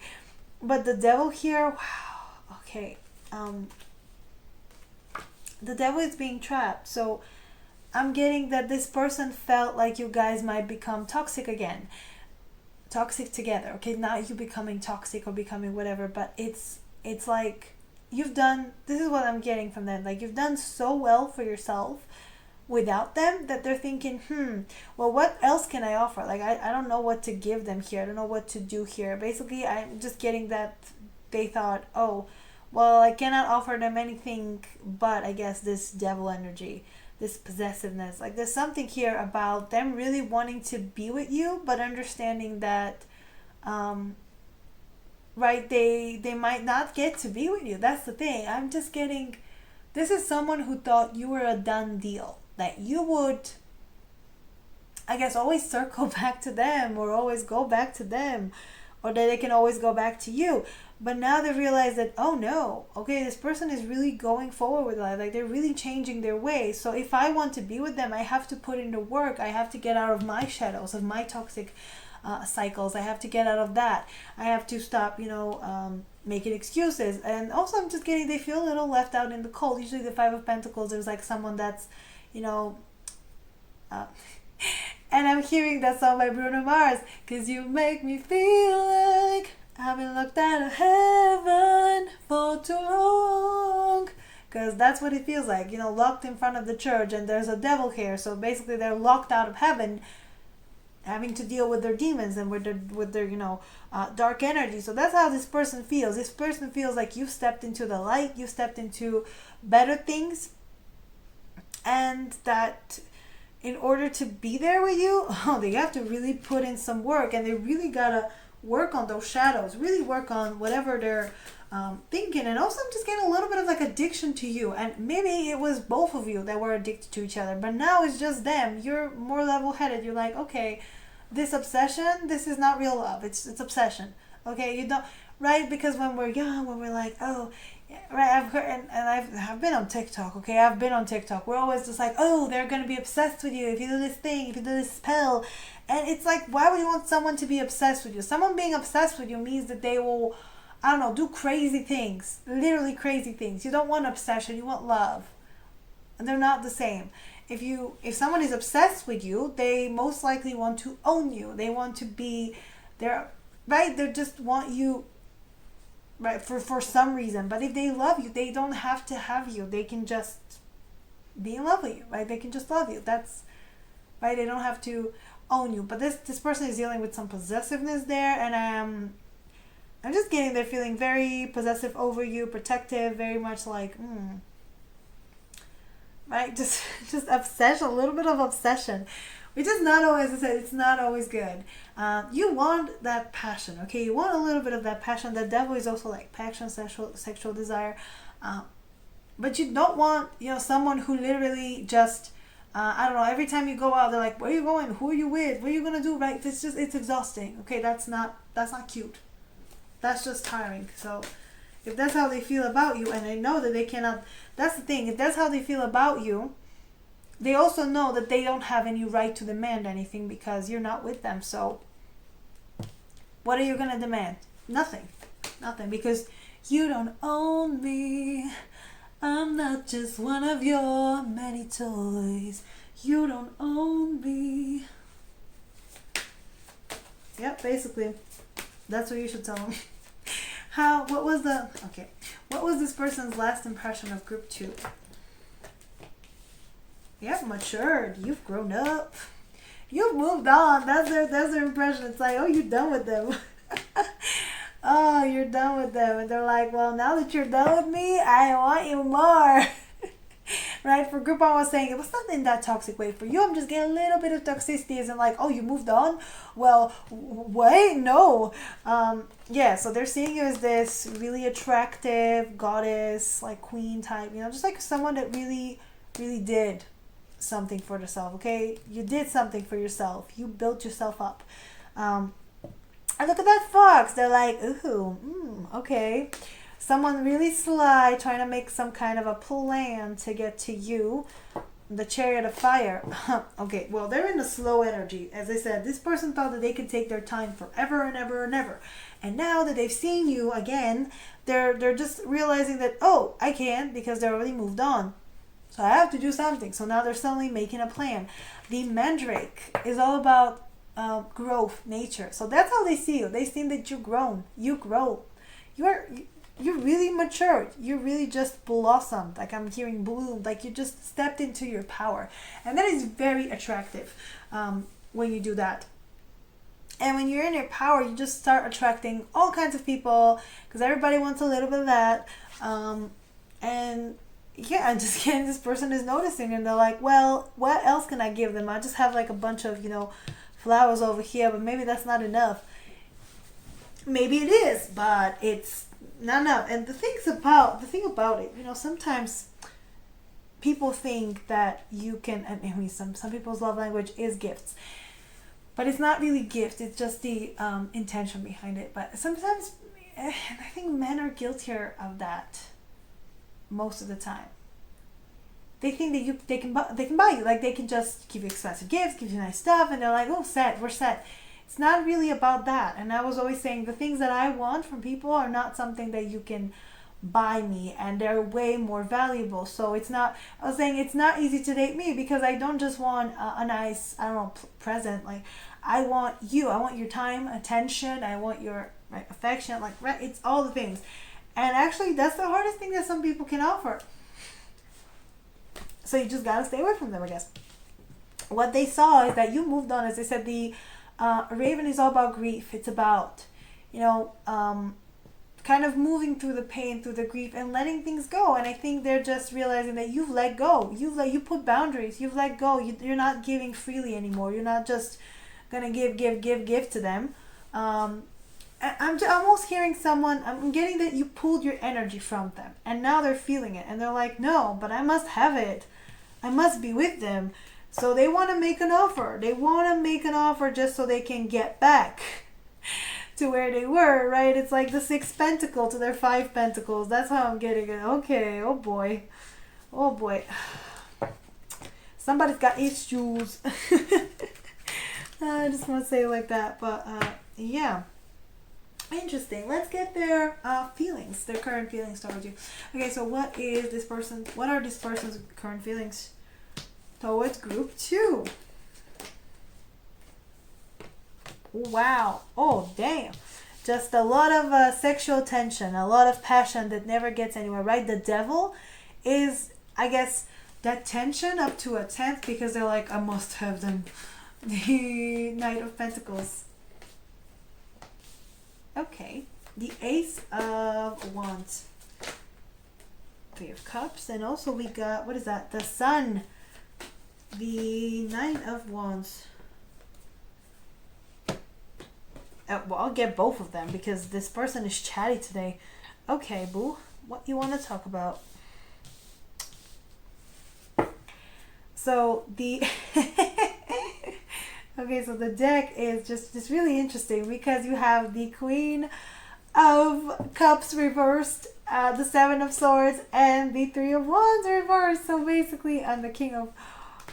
But the devil here, wow, okay. The devil is being trapped. So I'm getting that this person felt like you guys might become toxic again. Toxic together. Okay, not you becoming toxic or becoming whatever, but it's like you've done, this is what I'm getting from them. Like, you've done so well for yourself without them that they're thinking, well, what else can I offer? Like, I don't know what to give them here. I don't know what to do here. Basically, I'm just getting that they thought, oh, well, I cannot offer them anything but, I guess, this devil energy, this possessiveness. Like, there's something here about them really wanting to be with you, but understanding that, right, they might not get to be with you. That's the thing. I'm just getting, this is someone who thought you were a done deal, that you would, I guess, always circle back to them, or always go back to them, or that they can always go back to you. But now they realize that, oh no, okay, this person is really going forward with life. Like, they're really changing their ways. So if I want to be with them, I have to put in the work. I have to get out of my shadows, of my toxic cycles. I have to get out of that. I have to stop, making excuses. And also, I'm just getting, they feel a little left out in the cold. Usually the Five of Pentacles, there's like someone that's, and I'm hearing that song by Bruno Mars, 'cause you make me feel like I've been locked out of heaven for too long. Because that's what it feels like, locked in front of the church, and there's a devil here. So basically, they're locked out of heaven, having to deal with their demons and with their dark energy. So that's how this person feels. This person feels like you've stepped into the light, you stepped into better things, and that in order to be there with you, they have to really put in some work, and they really gotta work on those shadows, really work on whatever they're thinking. And also, I'm just getting a little bit of like addiction to you, and maybe it was both of you that were addicted to each other, but now it's just them. You're more level-headed. You're like, okay, this obsession, this is not real love, it's obsession. Okay, you don't, right? Because when we're young, when we're like, oh yeah, right, I've heard, and I've been on TikTok. Okay, I've been on TikTok. We're always just like, oh, they're gonna be obsessed with you if you do this thing, if you do this spell. And it's like, why would you want someone to be obsessed with you? Someone being obsessed with you means that they will, I don't know, do crazy things, literally crazy things. You don't want obsession, you want love, and they're not the same. If someone is obsessed with you, they most likely want to own you. They want to be, they just want you, right, for some reason. But if they love you, they don't have to have you. They can just be in love with you, right? They can just love you. That's right. They don't have to own you. But this person is dealing with some possessiveness there, and I'm just getting they're feeling very possessive over you, protective, very much like, right? Just obsession, a little bit of obsession, which is not always, as I said, it's not always good. You want that passion, okay? You want a little bit of that passion. The devil is also like passion, sexual desire. But you don't want, someone who literally just, I don't know, every time you go out, they're like, where are you going? Who are you with? What are you going to do? Right? It's exhausting. Okay, that's not cute. That's just tiring. So if that's how they feel about you, and they know that they cannot, that's the thing, if that's how they feel about you, they also know that they don't have any right to demand anything because you're not with them. So what are you going to demand? Nothing, because you don't own me. I'm not just one of your many toys. You don't own me. Yep, basically, that's what you should tell them. What was this person's last impression of group 2? You've matured. You've grown up. You've moved on. That's their impression. It's like, oh, you're done with them. Oh, you're done with them. And they're like, well, now that you're done with me, I want you more. right? For group, I was saying it was not in that toxic way. For you, I'm just getting a little bit of toxicity, and like, oh, you moved on. Well, wait, no. Yeah, so they're seeing you as this really attractive goddess, like queen type, just like someone that really, really did something for themselves. Okay, you did something for yourself. You built yourself up. And look at that fox. They're like, ooh, okay. Someone really sly trying to make some kind of a plan to get to you. The chariot of fire. Okay, well, they're in a slow energy. As I said, this person thought that they could take their time forever and ever and ever. And now that they've seen you again, they're just realizing that, oh, I can't because they're already moved on. So I have to do something. So now they're suddenly making a plan. The mandrake is all about growth, nature. So that's how they see you. They see that you've grown. You grow. You're really matured. You really just blossomed. Like I'm hearing bloomed. Like you just stepped into your power. And that is very attractive when you do that. And when you're in your power, you just start attracting all kinds of people because everybody wants a little bit of that. And yeah, I'm just getting this person is noticing and they're like, well, what else can I give them? I just have like a bunch of, flowers over here, but maybe that's not enough. Maybe it is, but it's not enough. And the thing about it, sometimes people think that you can, I mean, some people's love language is gifts, but it's not really gifts. It's just the intention behind it. But sometimes, I think men are guiltier of that most of the time. They think that they can buy you, like they can just give you expensive gifts, give you nice stuff, and they're like, oh, we're set. It's not really about that. And I was always saying the things that I want from people are not something that you can buy me, and they're way more valuable. So it's not. I was saying it's not easy to date me because I don't just want a nice, I don't know, present. Like I want you. I want your time, attention. I want your affection. Like it's all the things. And actually, that's the hardest thing that some people can offer. So you just gotta stay away from them, I guess. What they saw is that you moved on. As I said, the Raven is all about grief. It's about, kind of moving through the pain, through the grief, and letting things go. And I think they're just realizing that you've let go. You put boundaries. You've let go. You're not giving freely anymore. You're not just gonna give to them. I'm almost hearing someone. I'm getting that you pulled your energy from them, and now they're feeling it, and they're like, no, but I must have it. I must be with them. So they want to make an offer. They want to make an offer just so they can get back to where they were, right? It's like the 6 pentacle to their 5 pentacles. That's how I'm getting it. Okay. Oh boy. Oh boy. Somebody's got issues. I just want to say it like that. But yeah. Interesting. Let's get their feelings, their current feelings towards you. Okay, so what are this person's current feelings towards group 2? Wow. Oh, damn. Just a lot of sexual tension, a lot of passion that never gets anywhere, right? The devil is, I guess, that tension up to a 10th because they're like, I must have them. The Knight of Pentacles. Okay, the Ace of Wands, 3 of Cups, and also we got, what is that? The Sun, the Nine of Wands. Well, I'll get both of them because this person is chatty today. Okay, boo, what you want to talk about? So the okay, so the deck is just really interesting because you have the Queen of Cups reversed, the 7 of Swords, and the 3 of Wands reversed. So basically, and the King of,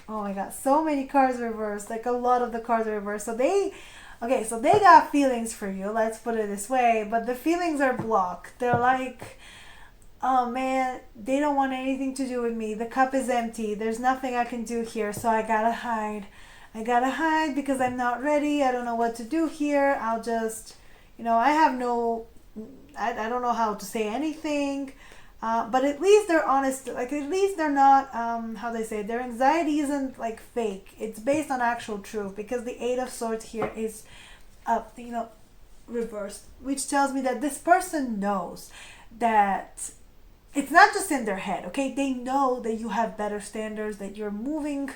oh my God, so many cards reversed. Like a lot of the cards are reversed. So they got feelings for you. Let's put it this way. But the feelings are blocked. They're like, oh man, they don't want anything to do with me. The cup is empty. There's nothing I can do here. So I gotta hide. Because I'm not ready. I don't know what to do here. I'll just, I have no, I don't know how to say anything. But at least they're honest. Like, at least they're not, how they say, their anxiety isn't like fake. It's based on actual truth because the 8 of Swords here is, reversed, which tells me that this person knows that it's not just in their head, okay? They know that you have better standards, that you're moving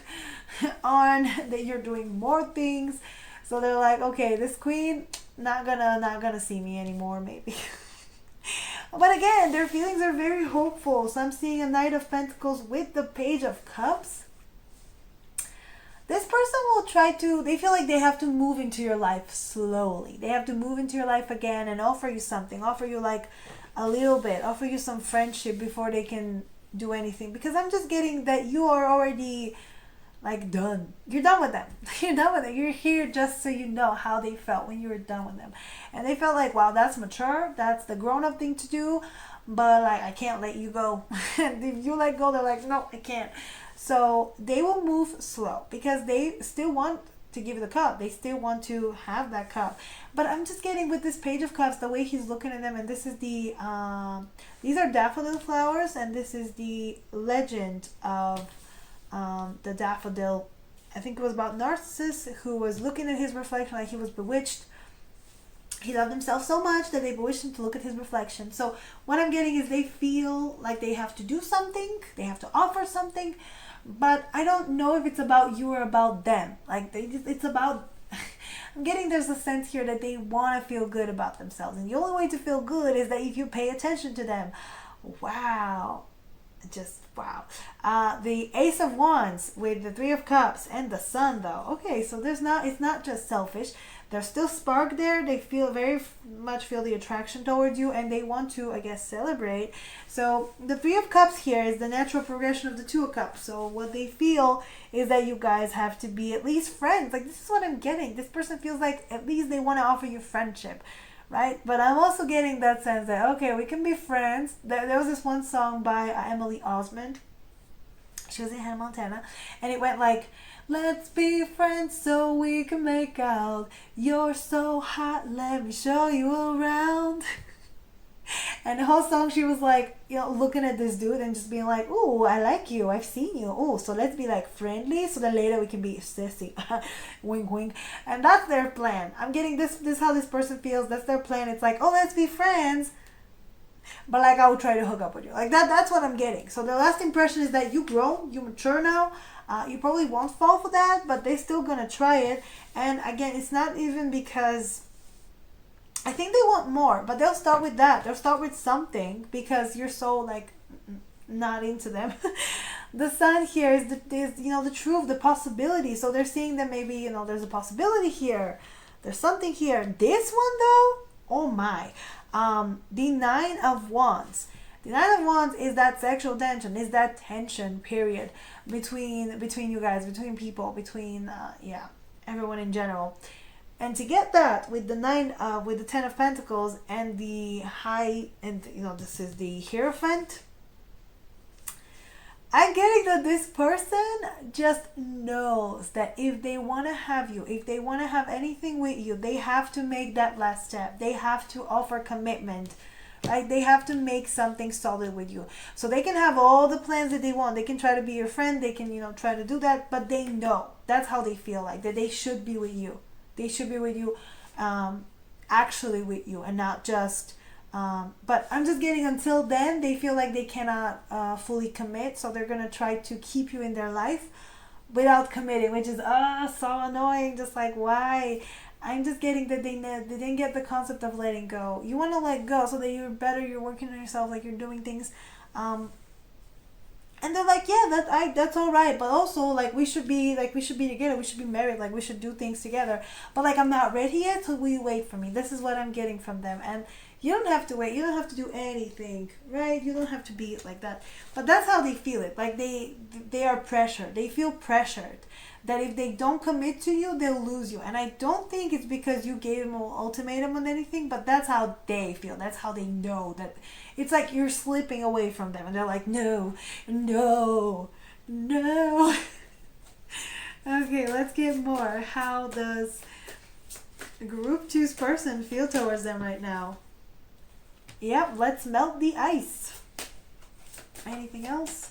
on, that you're doing more things. So they're like, okay, this queen not gonna see me anymore, maybe. But again, their feelings are very hopeful. So I'm seeing a Knight of Pentacles with the Page of Cups. This person will try to, they feel like they have to move into your life slowly. They have to move into your life again and offer you something, offer you like a little bit, offer you some friendship before they can do anything. Because I'm just getting that you are already like done. You're done with them. You're done with it. You're here just so you know how they felt when you were done with them. And they felt like, wow, that's mature. That's the grown-up thing to do. But like, I can't let you go. And if you let go, they're like, no, I can't. So they will move slow because they still want to give the cup. They still want to have that cup. But I'm just getting with this Page of Cups, the way he's looking at them, and this is the, these are daffodil flowers, and this is the legend of the daffodil. I think it was about Narcissus, who was looking at his reflection like he was bewitched. He loved himself so much that they bewitched him to look at his reflection. So what I'm getting is they feel like they have to do something, they have to offer something, but I don't know if it's about you or about them. Like it's about, I'm getting there's a sense here that they want to feel good about themselves. And the only way to feel good is that if you pay attention to them. Wow. Just wow. The Ace of Wands with the Three of Cups and the Sun though. Okay, so it's not just selfish. There's still spark there. They feel very much feel the attraction towards you, and they want to, I guess, celebrate. So the Three of Cups here is the natural progression of the Two of Cups. So what they feel is that you guys have to be at least friends. Like, this is what I'm getting. This person feels like at least they want to offer you friendship, right? But I'm also getting that sense that, okay, we can be friends. There was this one song by Emily Osmond. She was in Hannah Montana, and it went like, let's be friends so we can make out. You're so hot, let me show you around. And the whole song she was like, you know, looking at this dude and just being like, ooh, I like you, I've seen you. Ooh, so let's be like friendly so that later we can be sissy. Wink, wink. And that's their plan. I'm getting this is how this person feels. That's their plan. It's like, oh, let's be friends, but like I will try to hook up with you. Like that's what I'm getting. So the last impression is that you grow, you mature now. You probably won't fall for that, but they're still gonna try it. And again, it's not even because I think they want more, but they'll start with that. They'll start with something because you're so like not into them. The Sun here is the truth, the possibility. So they're seeing that maybe there's a possibility here. There's something here. This one though, oh my, the Nine of Wands. The Nine of Wands is that sexual tension, is that tension period between you guys, between people, between everyone in general. And to get that with the with the Ten of Pentacles and the High, and this is the Hierophant. I'm getting that this person just knows that if they want to have you, if they want to have anything with you, they have to make that last step. They have to offer commitment. Right? They have to make something solid with you. So they can have all the plans that they want. They can try to be your friend. They can, try to do that. But they know. That's how they feel like. That they should be with you. They should be with you, actually with you. And not just, but I'm just getting until then, they feel like they cannot fully commit. So they're going to try to keep you in their life without committing. Which is, so annoying. Just like, why? I'm just getting that they didn't get the concept of letting go. You want to let go so that you're better, you're working on yourself, like you're doing things. And they're like, yeah, that's all right. But also, like, we should be together. We should be married. Like, we should do things together. But, like, I'm not ready yet, so will you wait for me? This is what I'm getting from them. And you don't have to wait. You don't have to do anything, right? You don't have to be like that. But that's how they feel it. Like, they are pressured. They feel pressured that if they don't commit to you, they'll lose you. And I don't think it's because you gave them an ultimatum on anything, but that's how they feel. That's how they know that it's like you're slipping away from them. And they're like, no. Okay, let's get more. How does Group 2's person feel towards them right now? Yep, let's melt the ice. Anything else?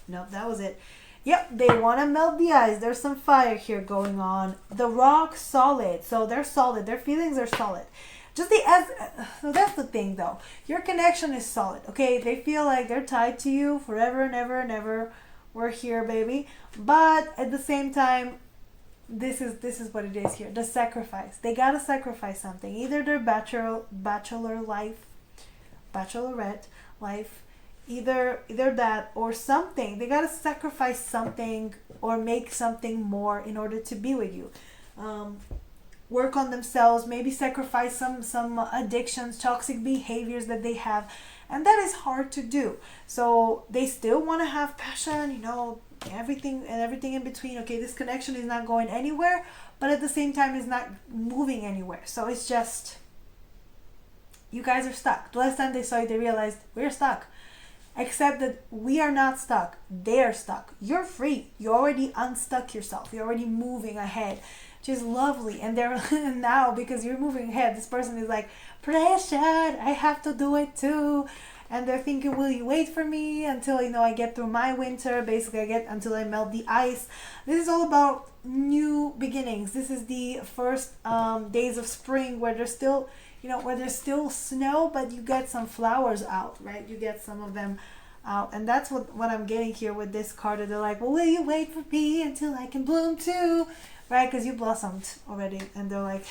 Nope, that was it. Yep, they want to melt the ice. There's some fire here going on. The rock solid. So they're solid. Their feelings are solid. just the as. So that's the thing, though. Your connection is solid. Okay, they feel like they're tied to you forever and ever and ever. We're here, baby. But at the same time, this is what it is here. The sacrifice. They gotta sacrifice something. Either their bachelor life, bachelorette life, either that or something. They gotta sacrifice something or make something more in order to be with you. Work on themselves, maybe sacrifice some addictions, toxic behaviors that they have, and that is hard to do. So they still want to have passion, everything in between. Okay, this connection is not going anywhere, but at the same time is not moving anywhere. So it's just, you guys are stuck. The last time they saw you, they realized we're stuck. Except that we are not stuck. They're stuck. You're free. You already unstuck yourself. You're already moving ahead, which is lovely. And they're now, because you're moving ahead, this person is like, pressure, I have to do it too. And they're thinking, will you wait for me until I get through my winter? Basically, until I melt the ice. This is all about new beginnings. This is the first days of spring where there's still where there's still snow, but you get some flowers out, right? You get some of them out. And that's what I'm getting here with this card. They're like, well, will you wait for me until I can bloom too? Right? Because you blossomed already. And they're like,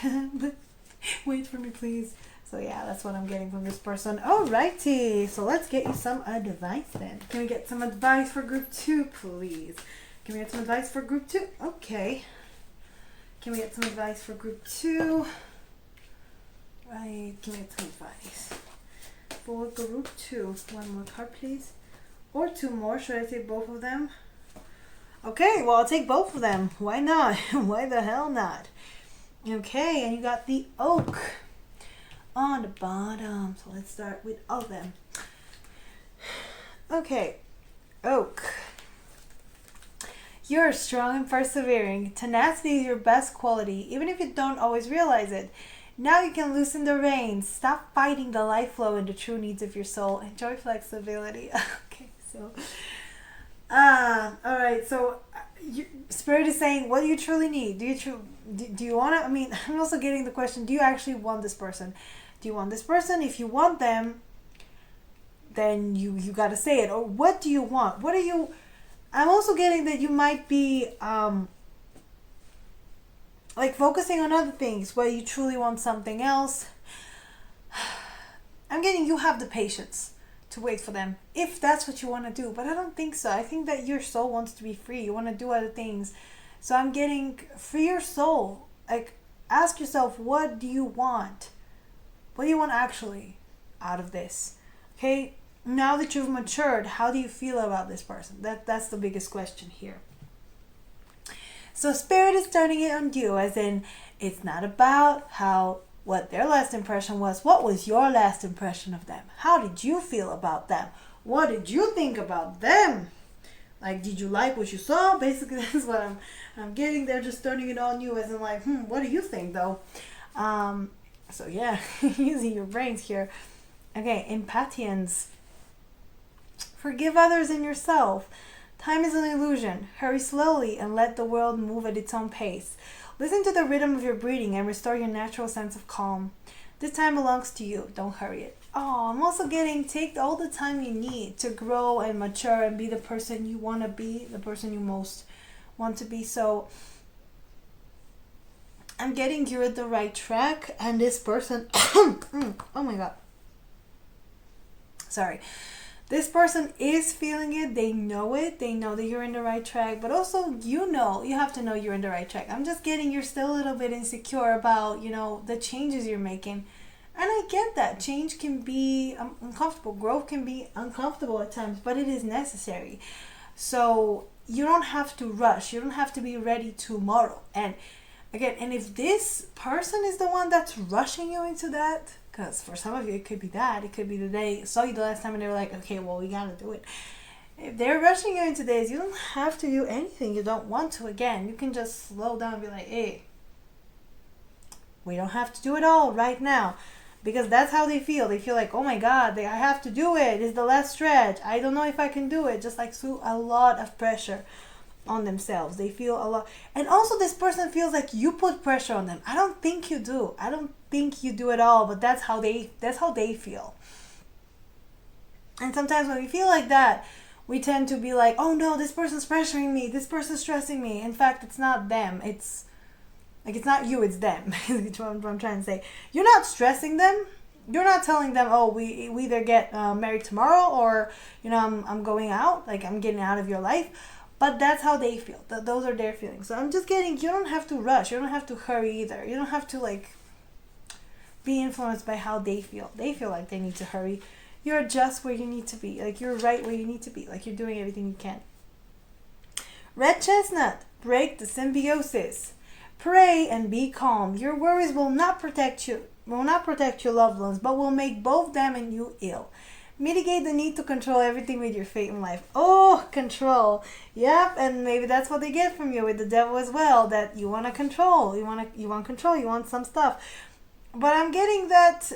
wait for me, please. So yeah, that's what I'm getting from this person. Alrighty. So let's get you some advice then. Can we get some advice for group 2, please? Can we get some advice for group 2? Okay. Can we get some advice for group 2? Right, give me some advice for group 2. One more card, please, or 2 more. Should I take both of them? Okay, well, I'll take both of them. Why not? Why the hell not? Okay, and you got the oak on the bottom. So let's start with all of them. Okay, oak. You're strong and persevering. Tenacity is your best quality, even if you don't always realize it. Now you can loosen the reins. Stop fighting the life flow and the true needs of your soul. Enjoy flexibility. Okay, so all right. So Spirit is saying, what do you truly need? Do you want to? I mean, I'm also getting the question: do you actually want this person? Do you want this person? If you want them, then you gotta say it. Or what do you want? What are you? I'm also getting that you might be like focusing on other things where you truly want something else. I'm getting you have the patience to wait for them if that's what you want to do, but I don't think so. I think that your soul wants to be free. You want to do other things. So I'm getting free your soul. Like, ask yourself, what do you want? What do you want actually out of this? Okay, now that you've matured, how do you feel about this person? That's the biggest question here. So Spirit is turning it on you, as in, it's not about what their last impression was. What was your last impression of them? How did you feel about them? What did you think about them? Like, did you like what you saw? Basically, that's what I'm getting. They're just turning it on you, as in like, what do you think though? So yeah, using your brains here. Okay, Empathians. Forgive others and yourself. Time is an illusion. Hurry slowly and let the world move at its own pace. Listen to the rhythm of your breathing and restore your natural sense of calm. This time belongs to you. Don't hurry it. Oh, I'm also getting, take all the time you need to grow and mature and be the person you want to be, the person you most want to be. So I'm getting you're at the right track, and this person, oh my God. Sorry. This person is feeling it. They know it. They know that you're in the right track. But also, you have to know you're in the right track. I'm just getting you're still a little bit insecure about, the changes you're making. And I get that. Change can be uncomfortable. Growth can be uncomfortable at times, but it is necessary. So you don't have to rush. You don't have to be ready tomorrow. And again, and if this person is the one that's rushing you into that, because for some of you, it could be that. It could be that they saw you the last time and they were like, okay, well, we got to do it. If they're rushing you into this, you don't have to do anything you don't want to. Again, you can just slow down and be like, hey, we don't have to do it all right now. Because that's how they feel. They feel like, oh my God, I have to do it. It's the last stretch. I don't know if I can do it. Just like a lot of pressure. on themselves. They feel a lot, and also this person feels like you put pressure on them. I don't think you do. I don't think you do at all, but that's how they feel. And sometimes when we feel like that, we tend to be like, oh no, this person's pressuring me, this person's stressing me. In fact, it's not them. It's like, it's not you, it's them. That's what I'm trying to say. You're not stressing them. You're not telling them, oh, we either get married tomorrow, or, you know, I'm going out, like I'm getting out of your life. But that's how they feel. Those are their feelings. So I'm just getting, you don't have to rush. You don't have to hurry either. You don't have to like be influenced by how they feel. They feel like they need to hurry. You're just where you need to be. Like, you're right where you need to be. Like, you're doing everything you can. Red chestnut, break the symbiosis. Pray and be calm. Your worries will not protect your loved ones, but will make both them and you ill. Mitigate the need to control everything with your fate in life. Oh, control. Yep, and maybe that's what they get from you with the devil as well, that you want to control. You want control. You want some stuff. But I'm getting that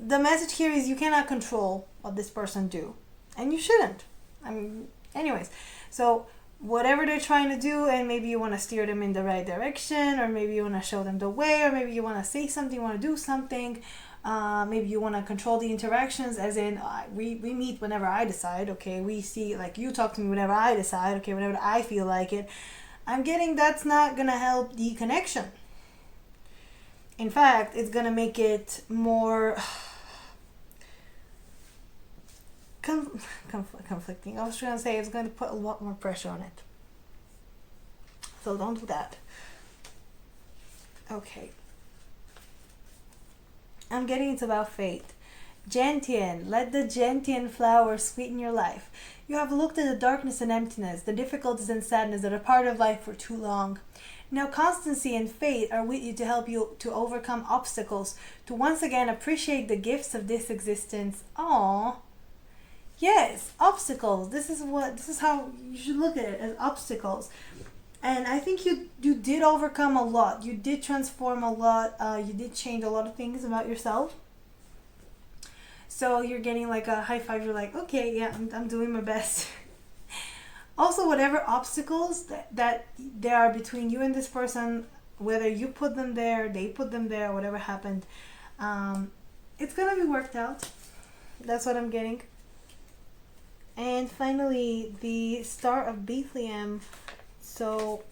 the message here is you cannot control what this person do, and you shouldn't. Anyways, so whatever they're trying to do, and maybe you want to steer them in the right direction, or maybe you want to show them the way, or maybe you want to say something, you want to do something. Maybe you want to control the interactions, as in we meet whenever I decide. Okay, we see, like, you talk to me whenever I decide. Okay, whenever I feel like it. I'm getting that's not gonna help the connection. In fact, it's gonna make it more conflicting. I was trying to say it's going to put a lot more pressure on it. So don't do that. Okay. I'm getting it's about fate. Gentian, let the gentian flower sweeten your life. You have looked at the darkness and emptiness, the difficulties and sadness that are part of life for too long. Now constancy and fate are with you to help you to overcome obstacles, to once again appreciate the gifts of this existence. Aww. Yes, obstacles. This is how you should look at it, as obstacles. And I think you did overcome a lot. You did transform a lot. You did change a lot of things about yourself. So you're getting like a high five. You're like, okay, yeah, I'm doing my best. Also, whatever obstacles that there are between you and this person, whether you put them there, they put them there, whatever happened, it's gonna be worked out. That's what I'm getting. And finally, the Star of Bethlehem. So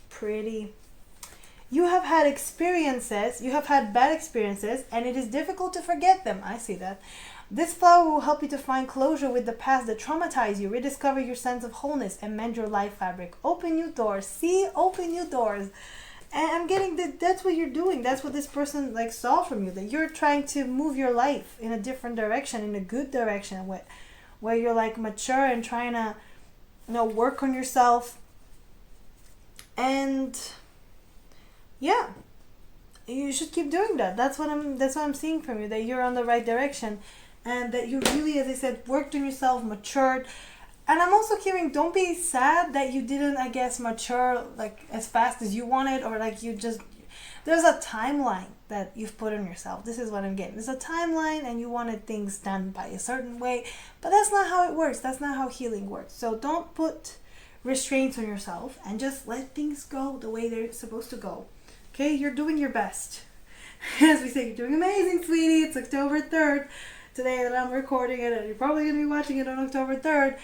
pretty. You have had experiences, you have had bad experiences, and it is difficult to forget them. I see that. This flower will help you to find closure with the past that traumatized you, rediscover your sense of wholeness, and mend your life fabric. Open new doors. See, open new doors. And I'm getting that that's what you're doing. That's what this person like saw from you, that you're trying to move your life in a different direction, in a good direction, where you're like mature and trying to, work on yourself. And yeah, you should keep doing that. That's what I'm seeing from you, that you're on the right direction, and that you really, as I said, worked on yourself, matured. And I'm also hearing, don't be sad that you didn't, I guess, mature like as fast as you wanted, or like there's a timeline that you've put on yourself. This is what I'm getting. There's a timeline, and you wanted things done by a certain way, but that's not how it works. That's not how healing works. So don't put restraints on yourself, and just let things go the way they're supposed to go. Okay, you're doing your best. As we say, you're doing amazing, sweetie. It's October 3rd today that I'm recording it, and you're probably going to be watching it on October 3rd.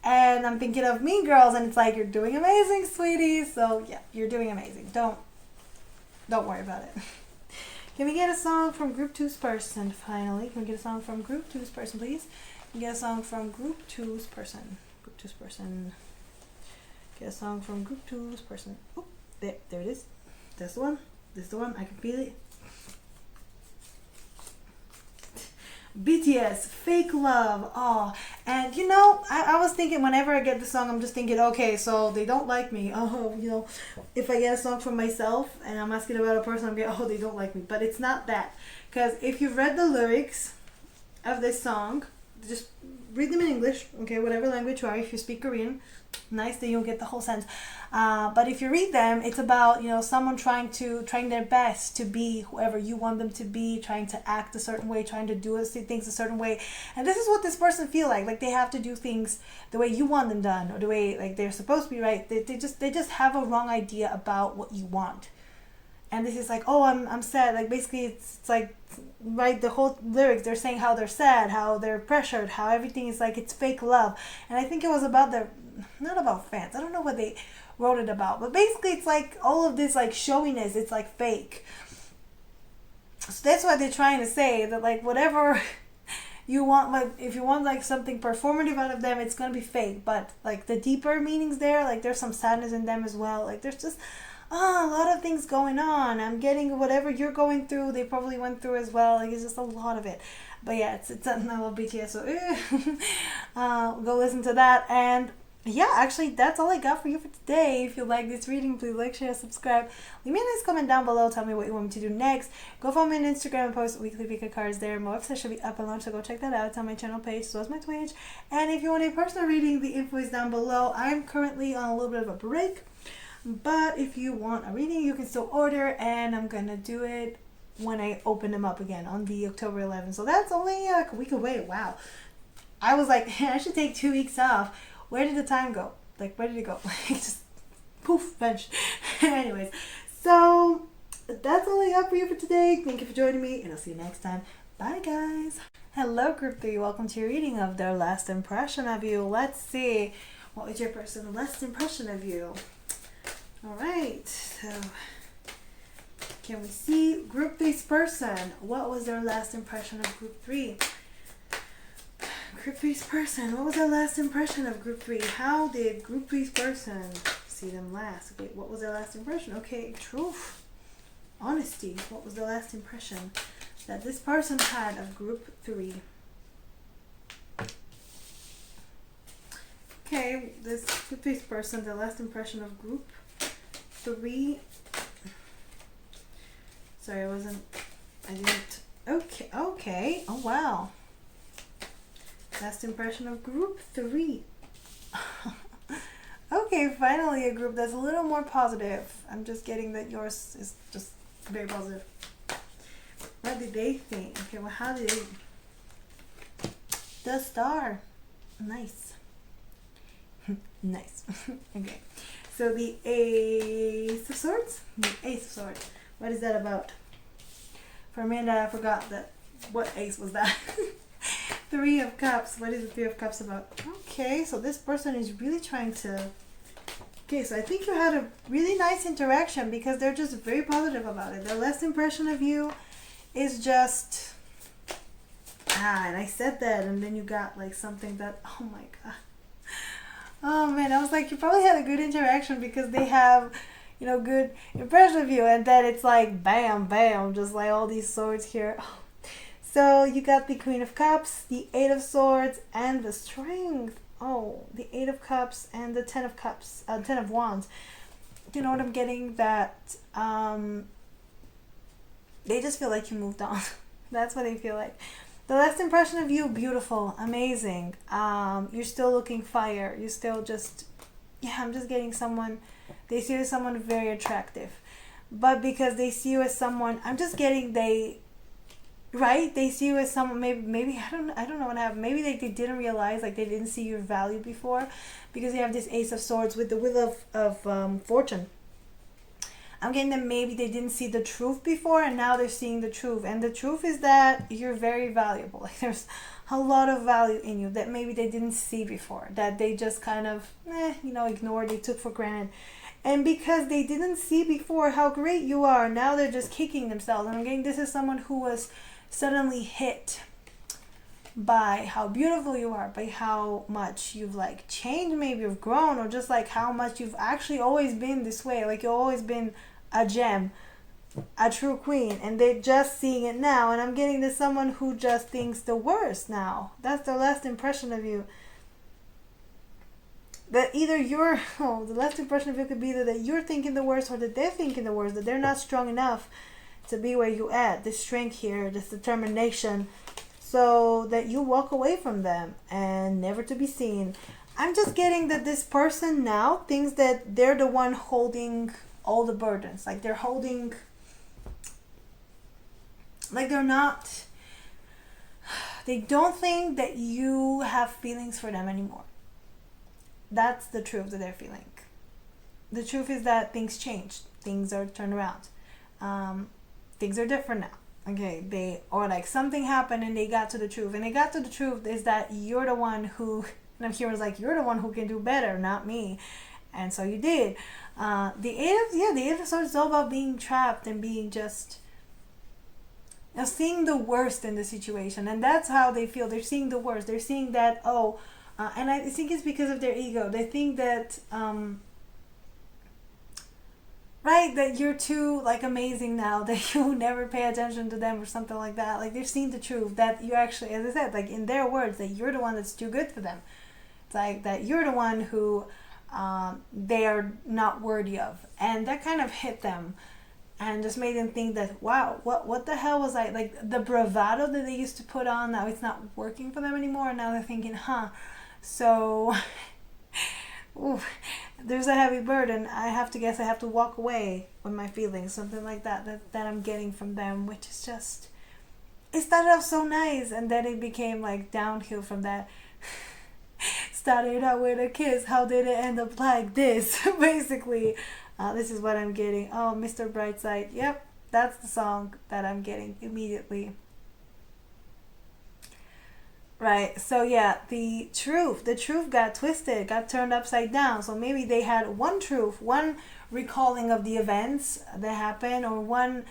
And I'm thinking of Mean Girls, and it's like, you're doing amazing, sweetie. So yeah, you're doing amazing. Don't worry about it. Can we get a song from Group 2's person, finally? Can we get a song from Group 2's person, please? Can we get a song from Group 2's person? Group 2's person. Get a song from Group 2's person. Oh, there it is. That's the one. This is the one. I can feel it. BTS, Fake Love. Oh, and I was thinking, whenever I get the song, I'm just thinking, okay, so they don't like me. Oh, if I get a song from myself and I'm asking about a person, I'm getting, oh, they don't like me. But it's not that. Because if you've read the lyrics of this song, just read them in English, okay, whatever language you are. If you speak Korean, nice, that you'll get the whole sense. But if you read them, it's about, someone trying their best to be whoever you want them to be, trying to act a certain way, trying to do things a certain way. And this is what this person feel like they have to do things the way you want them done, or the way like they're supposed to be, right? They just have a wrong idea about what you want. And this is like, oh, I'm sad. Like, basically, it's like, right, the whole lyrics, they're saying how they're sad, how they're pressured, how everything is like, it's fake love. And I think it was about not about fans. I don't know what they wrote it about. But basically, it's like all of this, like, showiness, it's like fake. So that's what they're trying to say, that, like, whatever you want, like, if you want, like, something performative out of them, it's going to be fake. But, like, the deeper meanings there, like, there's some sadness in them as well. Like, there's just a lot of things going on. I'm getting whatever you're going through, they probably went through as well. Like, it's just a lot of it. But yeah, it's I love BTS, so go listen to that. And yeah, actually, that's all I got for you for today. If you like this reading, please like, share, subscribe. Leave me a nice comment down below. Tell me what you want me to do next. Go follow me on Instagram and post weekly pick a cards there. My website should be up and launched, so go check that out. It's on my channel page, so is my Twitch. And if you want a personal reading, the info is down below. I'm currently on a little bit of a break. But if you want a reading, you can still order, and I'm gonna do it when I open them up again on the October 11th. So that's only a week away. Wow. I was like, I should take 2 weeks off. Where did the time go? Like, where did it go? Like, just poof, bench. Anyways, so that's all I got for you for today. Thank you for joining me, and I'll see you next time. Bye, guys. Hello, Group 3. Welcome to your reading of their last impression of you. Let's see. What was your person's last impression of you? All right, so can we see Group 3's person? What was their last impression of Group 3? Group 3's person, what was their last impression of Group 3? How did Group 3's person see them last? Okay, what was their last impression? Okay, truth, honesty. What was the last impression that this person had of Group 3? Okay, this Group 3's person, the last impression of Group 3. Sorry, I didn't. Okay. Oh, wow. Last impression of Group 3. Okay, finally a group that's a little more positive. I'm just getting that yours is just very positive. What did they think? Okay, well, how did they? The Star. Nice. Nice. Okay. So the Ace of Swords? The Ace of Swords. What is that about? For a minute I forgot what ace was that? Three of Cups. What is the Three of Cups about? Okay, so this person is really trying to... Okay, so I think you had a really nice interaction because they're just very positive about it. Their last impression of you is just... and I said that and then you got like something that... Oh my god. Oh man, I was like, you probably had a good interaction because they have, good impression of you, and then it's like bam, bam, just like all these swords here. So you got the Queen of Cups, the Eight of Swords, and the Strength. Oh, the Eight of Cups and the Ten of Cups, Ten of Wands. You know what I'm getting? That they just feel like you moved on. That's what they feel like. The last impression of you, beautiful, amazing. You're still looking fire. You're still just, I'm just getting someone, they see you as someone very attractive. But because they see you as someone, I'm just getting they see you as someone, maybe I don't know what happened. Maybe they didn't realize, like they didn't see your value before because you have this Ace of Swords with the Wheel of Fortune. I'm getting that maybe they didn't see the truth before and now they're seeing the truth. And the truth is that you're very valuable. Like there's a lot of value in you that maybe they didn't see before. That they just kind of, ignored, they took for granted. And because they didn't see before how great you are, now they're just kicking themselves. And I'm getting this is someone who was suddenly hit by how beautiful you are, by how much you've like changed, maybe you've grown, or just like how much you've actually always been this way. Like you've always been a gem, a true queen, and they're just seeing it now. And I'm getting this someone who just thinks the worst now. That's their last impression of you. That either the last impression of you could be either that you're thinking the worst or that they're thinking the worst, that they're not strong enough to be where you at. This strength here, this determination, so that you walk away from them and never to be seen. I'm just getting that this person now thinks that they're the one holding all the burdens. Like they're holding, like they're not, they don't think that you have feelings for them anymore. That's the truth that they're feeling. The truth is that things changed. Things are turned around. Things are different now. Okay, they, or like something happened and they got to the truth. And they got to the truth is that you're the one who, and I'm hearing like, you're the one who can do better, not me. And so you did. The Eight of Swords is all about being trapped and being just, you know, seeing the worst in the situation. And that's how they feel. They're seeing the worst. They're seeing that, and I think it's because of their ego. They think that, right, that you're too like amazing now, that you never pay attention to them or something like that. Like they've seen the truth that you actually, as I said, like in their words, that you're the one that's too good for them. It's like that you're the one who they are not worthy of, and that kind of hit them and just made them think that, wow, what the hell was I, like the bravado that they used to put on, now it's not working for them anymore. And now they're thinking, so ooh, there's a heavy burden. I have to walk away with my feelings, something like that I'm getting from them, which is just, it started off so nice and then it became like downhill from that. Started out with a kiss, how did it end up like this? Basically, this is what I'm getting. Oh, Mr. Brightside. Yep, that's the song that I'm getting immediately. Right, so yeah, the truth got twisted, got turned upside down. So maybe they had one truth, one recalling of the events that happened, or one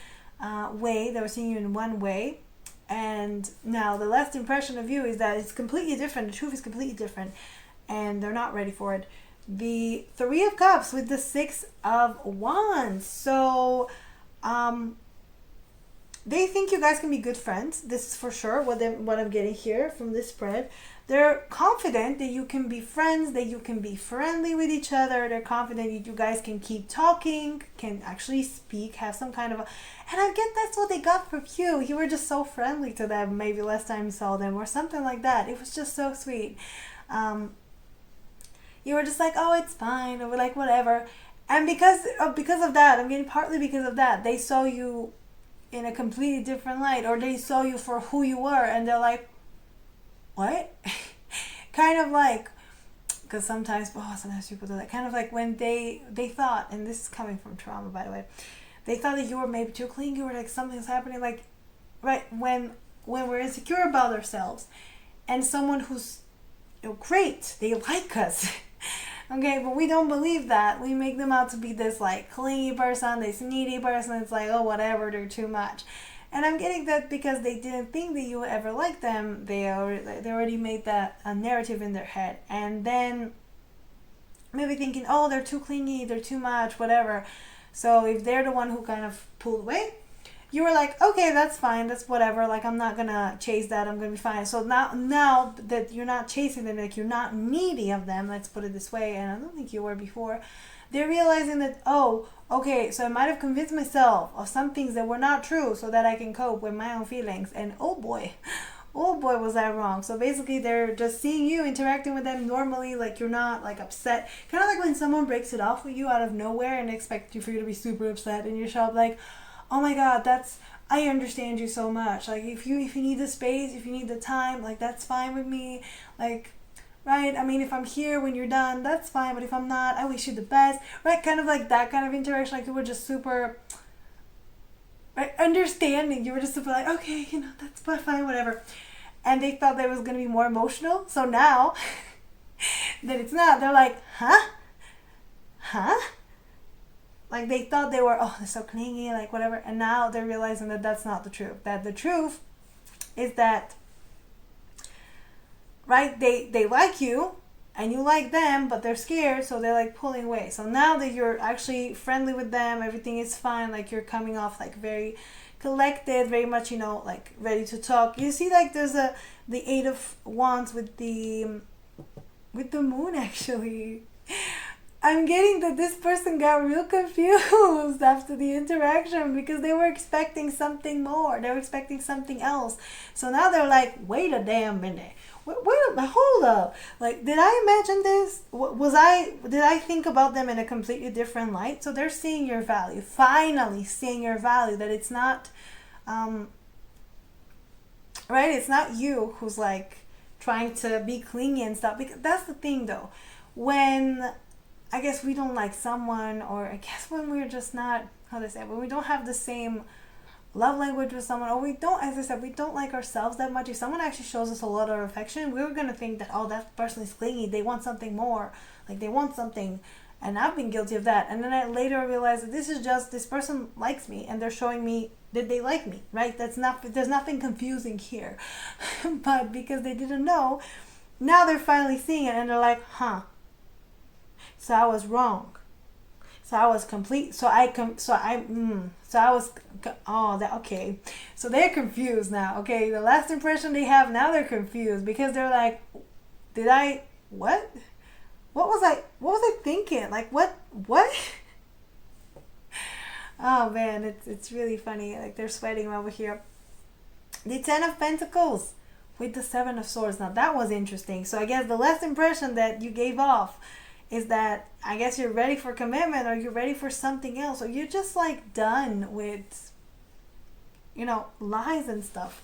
way, they were seeing you in one way. And now the last impression of you is that it's completely different. The truth is completely different. And they're not ready for it. The Three of Cups with the Six of Wands. So, they think you guys can be good friends. This is for sure what I'm getting here from this spread. They're confident that you can be friends, that you can be friendly with each other. They're confident that you guys can keep talking, can actually speak, have some kind of a... And I get that's what they got from you. You were just so friendly to them maybe last time you saw them or something like that. It was just so sweet. You were just like, oh, it's fine, or like whatever. And because of that, I'm getting partly because of that, they saw you in a completely different light, or they saw you for who you were, and they're like, what? Kind of like, because sometimes people do that, kind of like when they thought, and this is coming from trauma, by the way, they thought that you were maybe too clingy, or like something's happening, like, right, when we're insecure about ourselves, and someone who's, you know, great, they like us. Okay, but we don't believe that. We make them out to be this like clingy person, this needy person. It's like, oh, whatever, they're too much. And I'm getting that because they didn't think that you would ever like them. They already made that a narrative in their head. And then maybe thinking, oh, they're too clingy, they're too much, whatever. So if they're the one who kind of pulled away, you were like, okay, that's fine, that's whatever, like I'm not gonna chase that, I'm gonna be fine. So now that you're not chasing them, like you're not needy of them, let's put it this way, and I don't think you were before, they're realizing that, oh, okay, so I might have convinced myself of some things that were not true so that I can cope with my own feelings, and oh boy, was I wrong. So basically they're just seeing you interacting with them normally, like you're not like upset, kind of like when someone breaks it off with you out of nowhere and expect you for you to be super upset in your shop, like, oh my god, I understand you so much. Like if you need the space, if you need the time, like that's fine with me. Like, right? I mean, if I'm here when you're done, that's fine. But if I'm not, I wish you the best. Right? Kind of like that kind of interaction. Like you were just super, right, understanding. You were just super like, okay, you know, that's fine, whatever. And they thought that it was gonna be more emotional. So now that it's not, they're like, huh? Like they thought they were, oh, they're so clingy, like whatever. And now they're realizing that that's not the truth. That the truth is that, right, they like you and you like them, but they're scared, so they're like pulling away. So now that you're actually friendly with them, everything is fine, like you're coming off like very collected, very much, you know, like ready to talk. You see, like there's the Eight of Wands with the moon actually. I'm getting that this person got real confused after the interaction because they were expecting something more. They were expecting something else. So now they're like, wait a damn minute. hold up. Like, did I imagine this? Did I think about them in a completely different light? So they're seeing your value, finally seeing your value, that it's not, right? It's not you who's like trying to be clingy and stuff. Because that's the thing though. When I guess we don't like someone, or I guess when we're just not, how do I say, when we don't have the same love language with someone, or we don't, as I said, we don't like ourselves that much. If someone actually shows us a lot of affection, we're gonna think that, oh, that person is clingy, they want something more, like they want something. And I've been guilty of that. And then I later realized that this is just, this person likes me and they're showing me that they like me, right? That's not, there's nothing confusing here. But because they didn't know, now they're finally seeing it and they're like, huh, so I was wrong. So I was complete. So I was. Oh, that okay. So they're confused now. Okay, the last impression they have now, they're confused because they're like, did I what? What was I? What was I thinking? Like what? What? Oh man, it's really funny. Like they're sweating over here. The Ten of Pentacles with the Seven of Swords. Now that was interesting. So I guess the last impression that you gave off is that I guess you're ready for commitment, or you're ready for something else, or you're just like done with, you know, lies and stuff.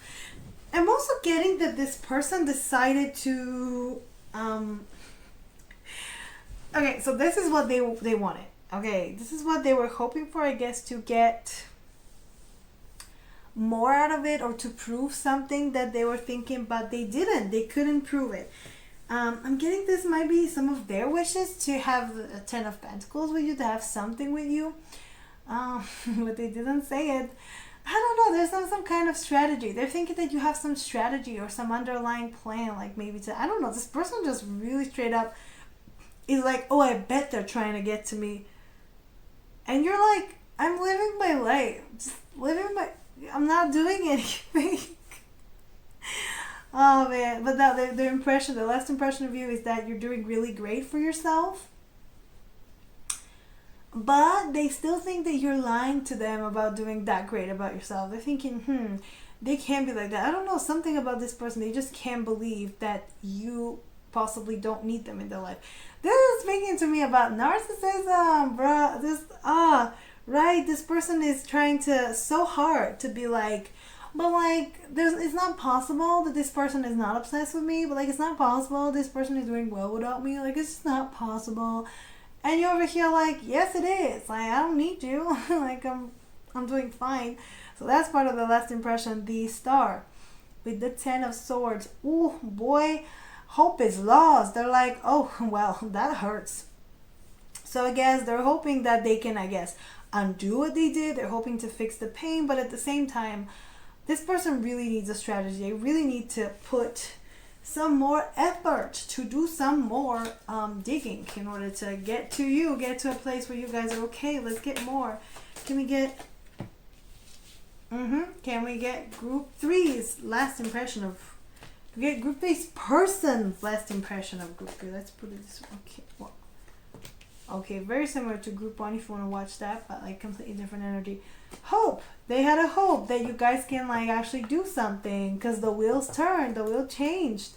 I'm also getting that this person decided to okay, so this is what they wanted. Okay, this is what they were hoping for, I guess, to get more out of it, or to prove something that they were thinking, but they didn't. They couldn't prove it. I'm getting this might be some of their wishes to have a Ten of Pentacles with you, to have something with you. But they didn't say it. I don't know. There's some kind of strategy. They're thinking that you have some strategy or some underlying plan, like maybe to, I don't know. This person just really straight up is like, oh, I bet they're trying to get to me. And you're like, I'm living my life. Just living my, I'm not doing anything. Oh man, but now their impression, the last impression of you is that you're doing really great for yourself. But they still think that you're lying to them about doing that great about yourself. They're thinking, they can't be like that. I don't know, something about this person. They just can't believe that you possibly don't need them in their life. This is speaking to me about narcissism, bruh. Right, this person is trying to, so hard to be like, but like, it's not possible that this person is not obsessed with me. But like, it's not possible this person is doing well without me. Like, it's just not possible. And you're over here like, yes, it is. Like, I don't need you. Like, I'm doing fine. So that's part of the last impression. The Star with the Ten of Swords. Oh boy, hope is lost. They're like, oh well, that hurts. So I guess they're hoping that they can, I guess, undo what they did. They're hoping to fix the pain, but at the same time, this person really needs a strategy. They really need to put some more effort, to do some more digging in order to get to you, get to a place where you guys are okay. Let's get more. Can we get can we get group 3's last impression of, we get group 3's person's last impression of group 3. Let's put it this way. Okay, well, okay, very similar to group 1 if you want to watch that, but like completely different energy. Hope. They had a hope that you guys can like actually do something, because the wheels turned, the wheel changed.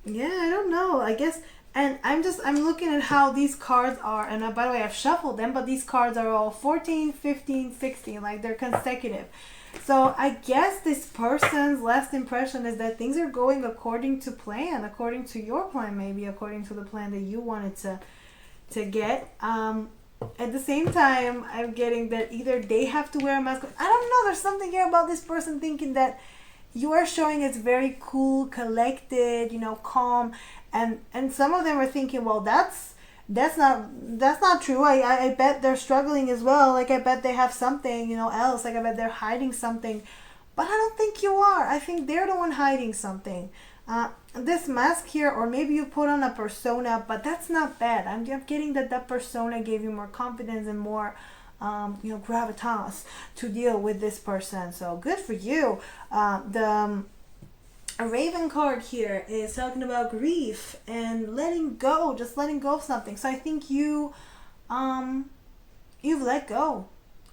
Yeah, I don't know, I guess. And I'm looking at how these cards are, and by the way, I've shuffled them, but these cards are all 14, 15, 16, like they're consecutive. So I guess this person's last impression is that things are going according to plan, according to your plan, maybe according to the plan that you wanted to get. At the same time, I'm getting that either they have to wear a mask. I don't know. There's something here about this person thinking that you are showing it's very cool, collected, you know, calm, and some of them are thinking, well, that's not true. I bet they're struggling as well. Like I bet they have something, you know, else. Like I bet they're hiding something, but I don't think you are. I think they're the one hiding something. This mask here, or maybe you put on a persona, but that's not bad. I'm getting that persona gave you more confidence and more, you know, gravitas to deal with this person. So good for you. The Raven card here is talking about grief and letting go, just letting go of something. So I think you've let go,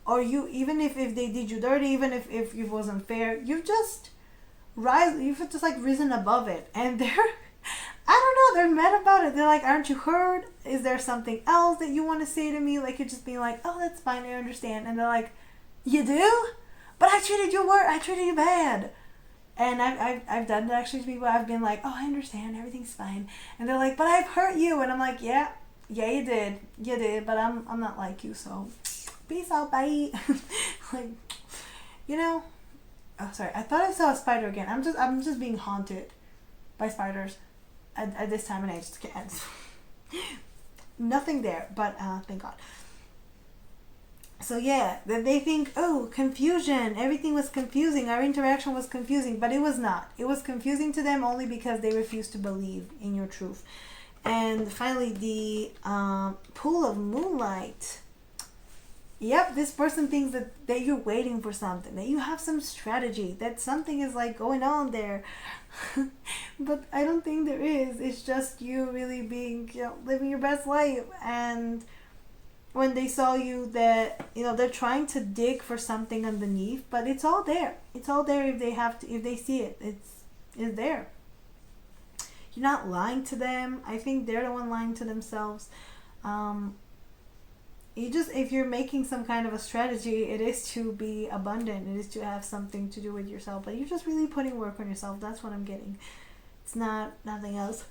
or you, even if they did you dirty, even if it wasn't fair, you've just you've just like risen above it, and they're I don't know, they're mad about it. They're like, aren't you heard? Is there something else that you want to say to me? Like, you're just being like, oh, that's fine, I understand. And they're like, you do? But I treated you bad. And I've done that actually to people. I've been like, oh, I understand, everything's fine. And they're like, but I've hurt you. And I'm like, yeah, you did, but I'm not like you, so peace out, bye. Like, you know, oh, sorry, I thought I saw a spider again. I'm just being haunted by spiders at this time and age. Just can't. Nothing there, but thank God. So yeah, they think, oh, confusion. Everything was confusing. Our interaction was confusing, but it was not. It was confusing to them only because they refused to believe in your truth. And finally, the pool of moonlight. Yep, this person thinks that you're waiting for something, that you have some strategy, that something is like going on there. But I don't think there is. It's just you really being, living your best life. And when they saw you, that, they're trying to dig for something underneath, but it's all there. It's all there if they see it. It's there. You're not lying to them. I think they're the one lying to themselves. If you're making some kind of a strategy, it is to be abundant. It is to have something to do with yourself. But you're just really putting work on yourself. That's what I'm getting. It's not nothing else.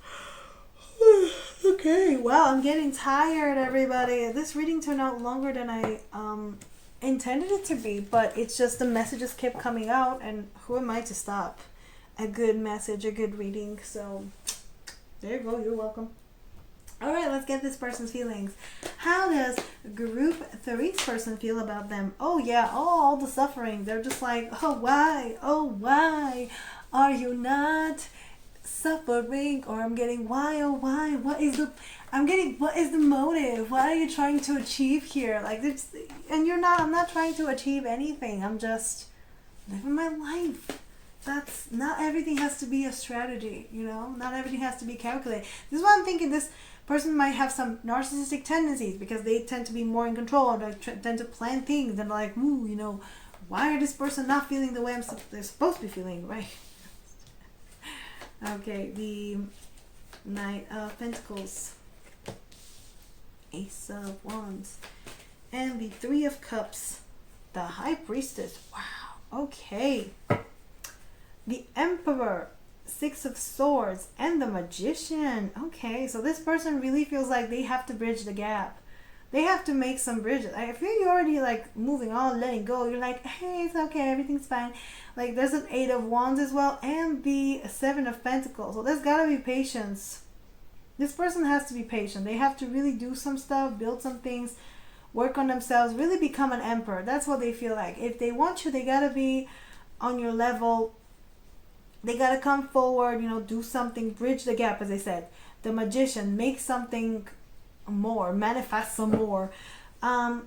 Okay, well, I'm getting tired, everybody. This reading turned out longer than I intended it to be. But it's just the messages kept coming out. And who am I to stop a good message, a good reading? So there you go. You're welcome. All right, let's get this person's feelings. How does group 3's person feel about them? Oh, yeah, all the suffering. They're just like, oh, why? Oh, why are you not suffering? Or I'm getting, why, oh, why? What is the motive? What are you trying to achieve here? Like, I'm not trying to achieve anything. I'm just living my life. Not everything has to be a strategy, Not everything has to be calculated. This is what I'm thinking. This person might have some narcissistic tendencies because they tend to be more in control, or they tend to plan things and like, ooh, why are this person not feeling the way they're supposed to be feeling, right? Okay, the Knight of Pentacles, Ace of Wands, and the Three of Cups, the High Priestess. Wow, okay. The Emperor, Six of Swords, and the Magician. Okay, so this person really feels like they have to bridge the gap. They have to make some bridges. I feel you're already like moving on, letting go. You're like, hey, it's okay, everything's fine. Like, there's an Eight of Wands as well, and the Seven of Pentacles. So there's gotta be patience. This person has to be patient. They have to really do some stuff, build some things, work on themselves, really become an emperor. That's what they feel like. If they want you, they gotta be on your level. They gotta come forward, do something, bridge the gap, as I said. The Magician, make something more, manifest some more. But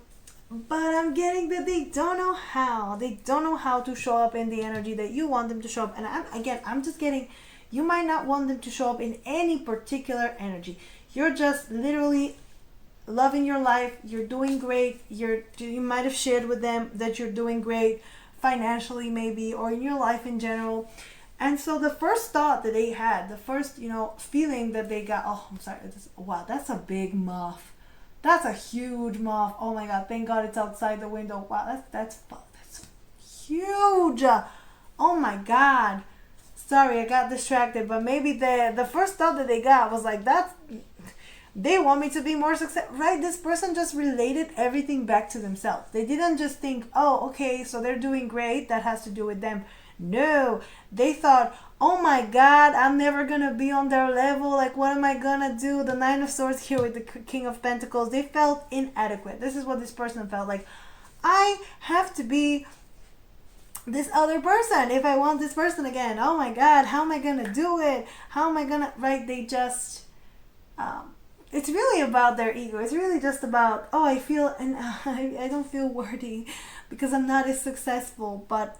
I'm getting that they don't know how. They don't know how to show up in the energy that you want them to show up. And I'm just getting, you might not want them to show up in any particular energy. You're just literally loving your life. You're doing great. You might have shared with them that you're doing great financially, maybe, or in your life in general. And so the first thought that they had, the first, feeling that they got, oh, I'm sorry, wow, that's a big moth. That's a huge moth. Oh my God, thank God it's outside the window. Wow, that's huge. Oh my God. Sorry, I got distracted, but maybe the first thought that they got was like, they want me to be more successful, right? This person just related everything back to themselves. They didn't just think, oh, okay, so they're doing great, that has to do with them. No, they thought, oh my God, I'm never gonna be on their level. Like, what am I gonna do? The Nine of Swords here with the King of Pentacles. They felt inadequate. This is what this person felt like. I have to be this other person if I want this person again. Oh my God, how am I gonna do it? How am I gonna, right? They just, it's really about their ego. It's really just about, oh, I feel, and I don't feel worthy because I'm not as successful, but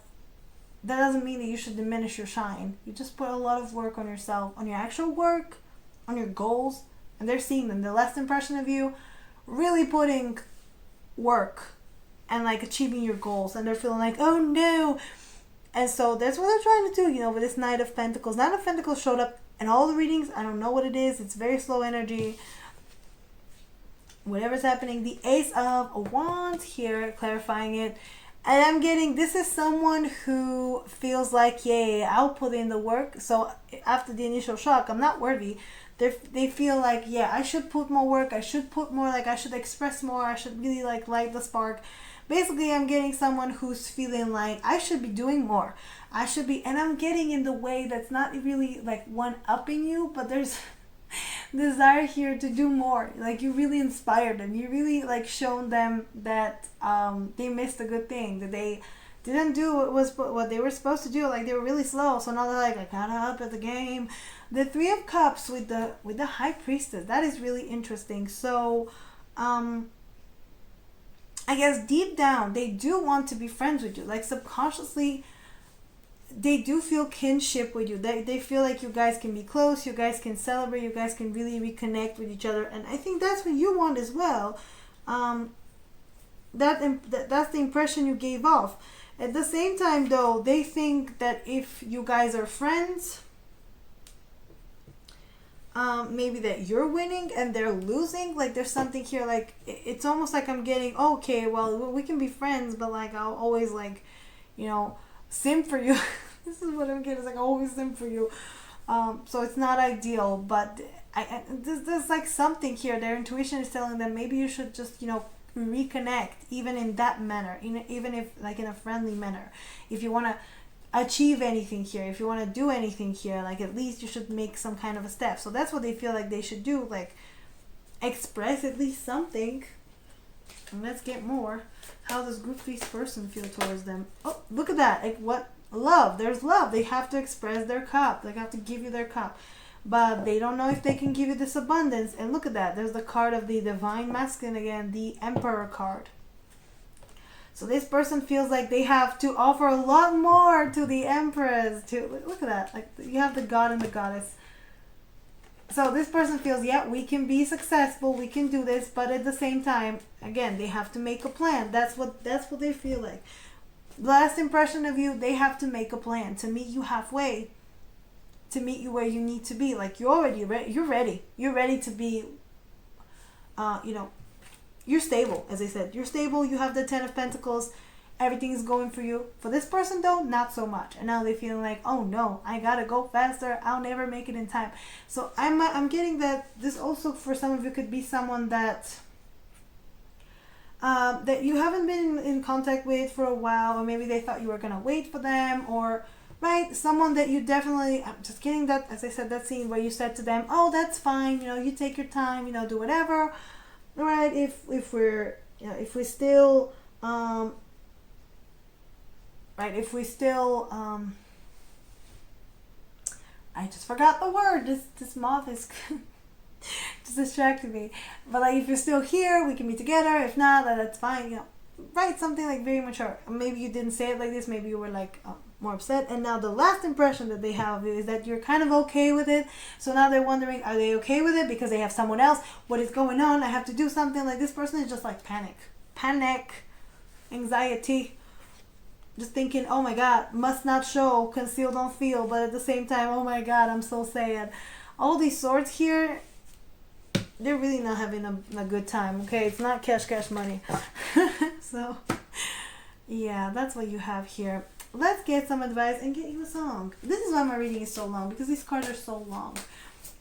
that doesn't mean that you should diminish your shine. You just put a lot of work on yourself, on your actual work, on your goals, and they're seeing them. The last impression of you, really putting work and like achieving your goals, and they're feeling like, oh no, And so that's what they're trying to do, you know, with this Knight of Pentacles. Knight of Pentacles showed up in all the readings. I don't know what it is. It's very slow energy. Whatever's happening. The Ace of Wands here, clarifying it. And I'm getting, this is someone who feels like, yeah, I'll put in the work. So after the initial shock, I'm not worthy. They feel like, yeah, I should put more work. I should put more, like I should express more. I should really like light the spark. Basically, I'm getting someone who's feeling like I should be doing more. I should be, and I'm getting in the way that's not really like one-upping you, but there's desire here to do more. Like you really inspired them. You really like shown them that they missed a good thing, that they didn't do what they were supposed to do. Like they were really slow. So now they're like, I gotta up at the game. The Three of Cups with the High Priestess. That is really interesting. So I guess deep down they do want to be friends with you. Like subconsciously they do feel kinship with you. They feel like you guys can be close, you guys can celebrate, you guys can really reconnect with each other. And I think that's what you want as well. That's the impression you gave off. At the same time though, they think that if you guys are friends, maybe that you're winning and they're losing. Like there's something here, like it's almost like I'm getting, okay, well we can be friends, but like I'll always like, you know, simp for you. This is what I'm getting, it's like I always simp for you. So it's not ideal, but there's like something here. Their intuition is telling them maybe you should just, you know, reconnect even in that manner, even if like in a friendly manner. If you want to achieve anything here, if you want to do anything here, like at least you should make some kind of a step. So that's what they feel like they should do, like express at least something. And let's get more. How does group 3's person feel towards them? Oh, look at that. Like what? Love. There's love. They have to express their cup. They have to give you their cup. But they don't know if they can give you this abundance. And look at that. There's the card of the Divine Masculine again, the Emperor card. So this person feels like they have to offer a lot more to the Empress. Look at that. Like you have the God and the Goddess. So this person feels, yeah, we can be successful, we can do this, but at the same time, again, they have to make a plan. That's what they feel like. Last impression of you, they have to make a plan to meet you halfway, to meet you where you need to be. Like you're already ready. You're ready to be, you know, you're stable. As I said, you're stable. You have the Ten of Pentacles. Everything is going for you. For this person though, not so much. And now they're feeling like, oh no, I gotta go faster. I'll never make it in time. So I'm getting that this also for some of you could be someone that that you haven't been in contact with for a while, or maybe they thought you were gonna wait for them, or right, someone that you definitely, I'm just getting that, as I said, that scene where you said to them, oh, that's fine, you know, you take your time, you know, do whatever, right? If we're, you know, if we still right, if we still I just forgot the word. This moth is just distracting me. But like if you're still here, we can be together. If not, that's fine, you know. Right, something like very mature. Maybe you didn't say it like this, maybe you were like more upset, and now the last impression that they have of you is that you're kind of okay with it. So now they're wondering, are they okay with it because they have someone else? What is going on? I have to do something. Like this person is just like panic, anxiety, just thinking, oh my God, must not show, conceal, don't feel, but at the same time, oh my God, I'm so sad. All these swords here, they're really not having a good time, okay? It's not cash money. So, yeah, that's what you have here. Let's get some advice and get you a song. This is why my reading is so long, because these cards are so long.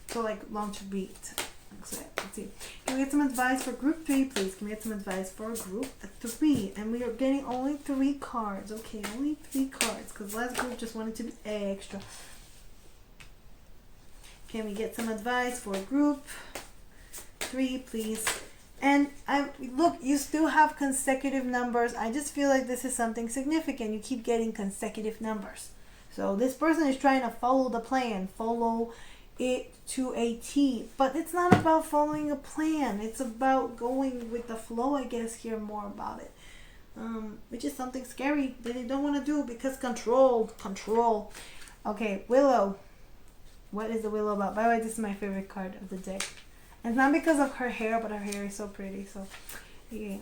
So, like, long to read. Let's see. Can we get some advice for group 3, please? Can we get some advice for group 3? And we are getting only 3 cards. Okay, only 3 cards, because last group just wanted to be extra. Can we get some advice for group 3, please? And look, you still have consecutive numbers. I just feel like this is something significant. You keep getting consecutive numbers. So this person is trying to follow the plan, follow it to a T. But it's not about following a plan. It's about going with the flow, I guess, here more about it. Which is something scary that you don't want to do because control. Okay, Willow. What is the Willow about? By the way, this is my favorite card of the deck. And not because of her hair, but her hair is so pretty. So, yeah.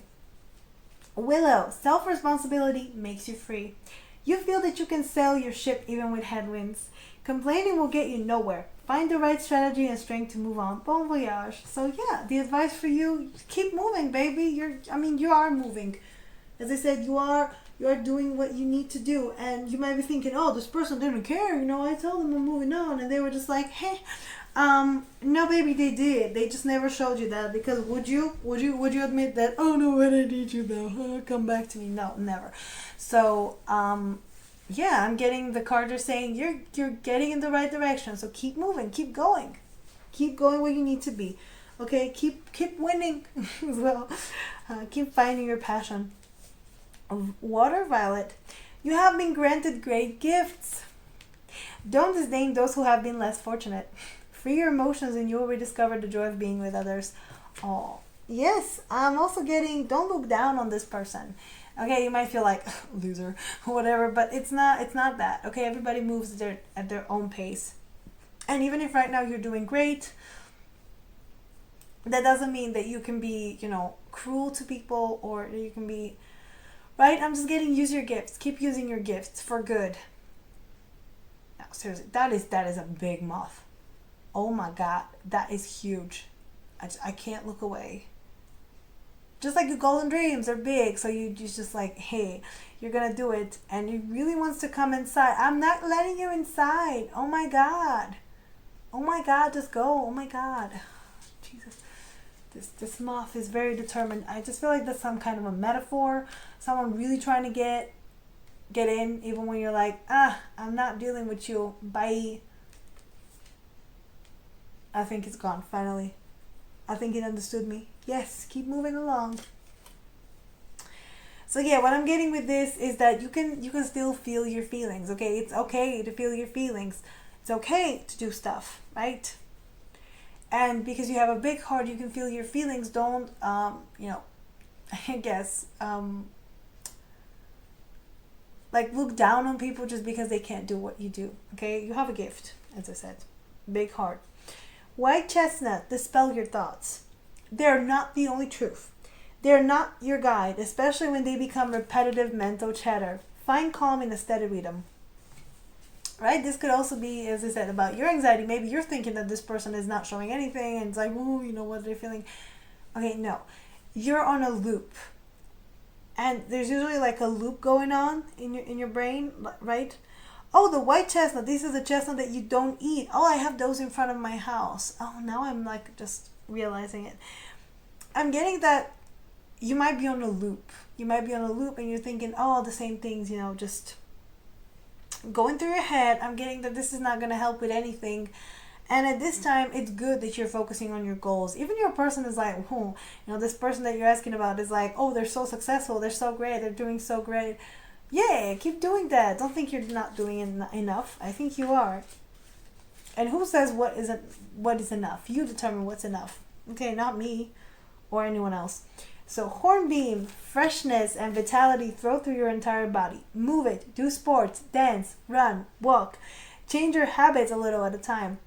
Willow, self-responsibility makes you free. You feel that you can sail your ship even with headwinds. Complaining will get you nowhere. Find the right strategy and strength to move on. Bon voyage. So yeah, the advice for you, keep moving, baby. You are moving. As I said, you are doing what you need to do. And you might be thinking, oh, this person didn't care. I told them I'm moving on. And they were just like, hey, no, baby, they did. They just never showed you that. Because would you admit that, oh, no, I didn't need you though. Come back to me. No, never. So, yeah, I'm getting the card. They're saying you're getting in the right direction. So keep moving, keep going where you need to be. Okay, keep winning as well. Keep finding your passion. Water Violet, you have been granted great gifts. Don't disdain those who have been less fortunate. Free your emotions and you will rediscover the joy of being with others. Oh, yes, I'm also getting, don't look down on this person. Okay, you might feel like loser or whatever, but it's not that. Okay, everybody moves at their own pace. And even if right now you're doing great, that doesn't mean that you can be, cruel to people, or you can be, right? I'm just getting, use your gifts. Keep using your gifts for good. No, seriously, that is a big moth. Oh my God, that is huge. I can't look away. Just like your golden dreams are big, so you just like, hey, you're gonna do it, and he really wants to come inside. I'm not letting you inside. Oh my God, just go. Oh my God, Jesus, this moth is very determined. I just feel like that's some kind of a metaphor. Someone really trying to get in, even when you're like, I'm not dealing with you. Bye. I think it's gone finally. I think it understood me. Yes, keep moving along. So yeah, what I'm getting with this is that you can still feel your feelings. Okay, it's okay to feel your feelings. It's okay to do stuff, right? And because you have a big heart, you can feel your feelings. Don't I guess like look down on people just because they can't do what you do. Okay, you have a gift, as I said, big heart. White chestnut, dispel your thoughts. They're not the only truth. They're not your guide, especially when they become repetitive mental chatter. Find calm in a steady rhythm. Right? This could also be, as I said, about your anxiety. Maybe you're thinking that this person is not showing anything, and it's like, ooh, what they're feeling. Okay, no. You're on a loop. And there's usually like a loop going on in your brain, right? Oh, the white chestnut. This is a chestnut that you don't eat. Oh, I have those in front of my house. Oh, now I'm like just realizing it. I'm getting that you might be on a loop. You might be on a loop and you're thinking, oh, the same things, just going through your head. I'm getting that this is not going to help with anything. And at this time, it's good that you're focusing on your goals. Even your person is like, this person that you're asking about is like, oh, they're so successful. They're so great. They're doing so great. Yeah, keep doing that. Don't think you're not doing enough. I think you are. And who says what is enough? You determine what's enough. Okay, not me or anyone else. So hornbeam, freshness and vitality flow through your entire body. Move it, do sports, dance, run, walk. Change your habits a little at a time.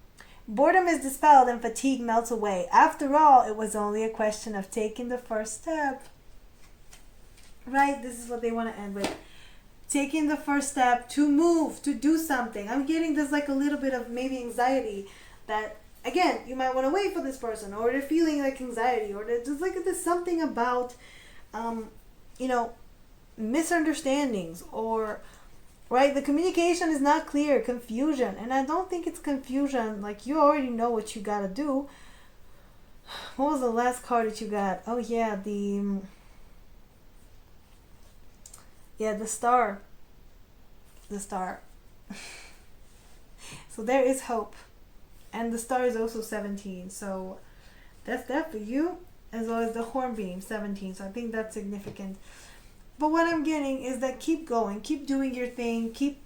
Boredom is dispelled and fatigue melts away. After all, it was only a question of taking the first step. Right? This is what they want to end with. Taking the first step to move, to do something. I'm getting this like a little bit of maybe anxiety that, again, you might want to wait for this person, or they're feeling like anxiety, or there's something about, misunderstandings, or, right, the communication is not clear, confusion. And I don't think it's confusion. Like, you already know what you got to do. What was the last card that you got? Oh, yeah, the star. The star. So there is hope. And the star is also 17. So that's that for you. As well as the hornbeam, 17. So I think that's significant. But what I'm getting is that keep going. Keep doing your thing. Keep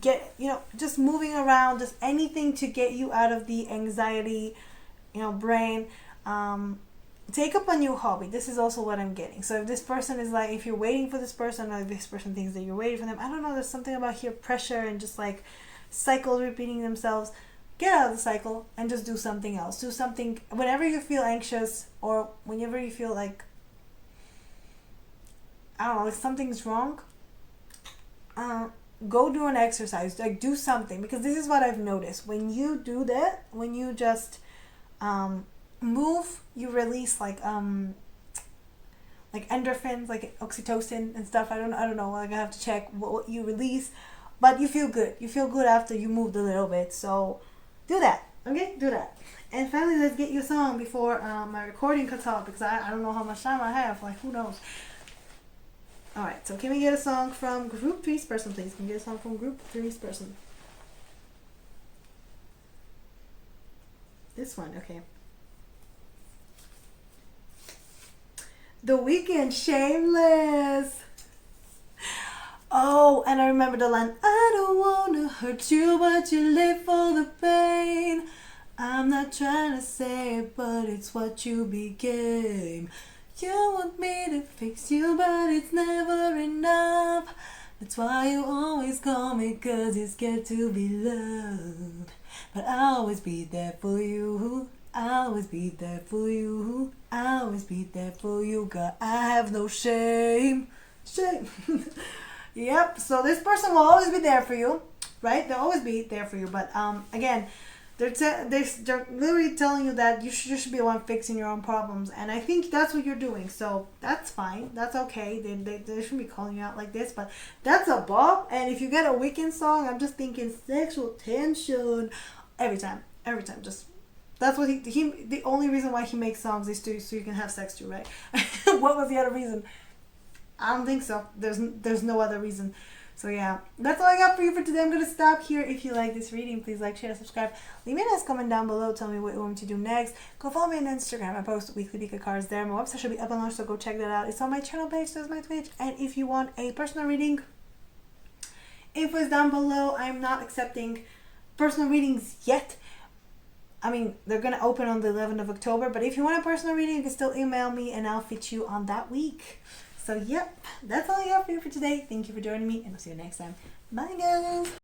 just moving around. Just anything to get you out of the anxiety, brain. Take up a new hobby. This is also what I'm getting. So if this person is like, if you're waiting for this person, or if this person thinks that you're waiting for them, I don't know, there's something about here, pressure and just like cycles repeating themselves. Get out of the cycle and just do something else. Do something whenever you feel anxious, or whenever you feel like, I don't know, if something's wrong, go do an exercise, like do something, because this is what I've noticed. When you do that, when you just move, you release like endorphins, like oxytocin and stuff. I don't know. Like I have to check what you release, but you feel good. You feel good after you moved a little bit. So do that. Okay, do that. And finally, let's get you a song before my recording cuts off, because I don't know how much time I have. Like, who knows? All right. So can we get a song from Group 3's person, please? Can we get a song from Group 3's person? This one, okay. The Weeknd, Shameless. Oh, and I remember the line, I don't wanna hurt you, but you live for the pain. I'm not trying to say it, but it's what you became. You want me to fix you, but it's never enough. That's why you always call me, 'cause you're scared to be loved. But I'll always be there for you. I'll always be there for you. I'll always be there for you. God, I have no shame. Shame. Yep. So this person will always be there for you, right? They'll always be there for you. But again, they're literally telling you that you should be the one fixing your own problems, and I think that's what you're doing. So that's fine. That's okay. They shouldn't be calling you out like this, but that's a bop. And if you get a Weeknd song, I'm just thinking sexual tension every time. Just that's what he the only reason why he makes songs is so you can have sex too, right? What was the other reason? I don't think so. There's no other reason. So yeah, that's all I got for you for today. I'm going to stop here. If you like this reading, please like, share, subscribe. Leave me a nice comment down below. Tell me what you want me to do next. Go follow me on Instagram. I post weekly pick cards there. My website should be up and launched, so go check that out. It's on my channel page, so it's my Twitch. And if you want a personal reading, info is down below. I'm not accepting personal readings yet. I mean, they're going to open on the 11th of October. But if you want a personal reading, you can still email me and I'll fit you on that week. So, yep, that's all I got for you for today. Thank you for joining me, and I'll see you next time. Bye, guys.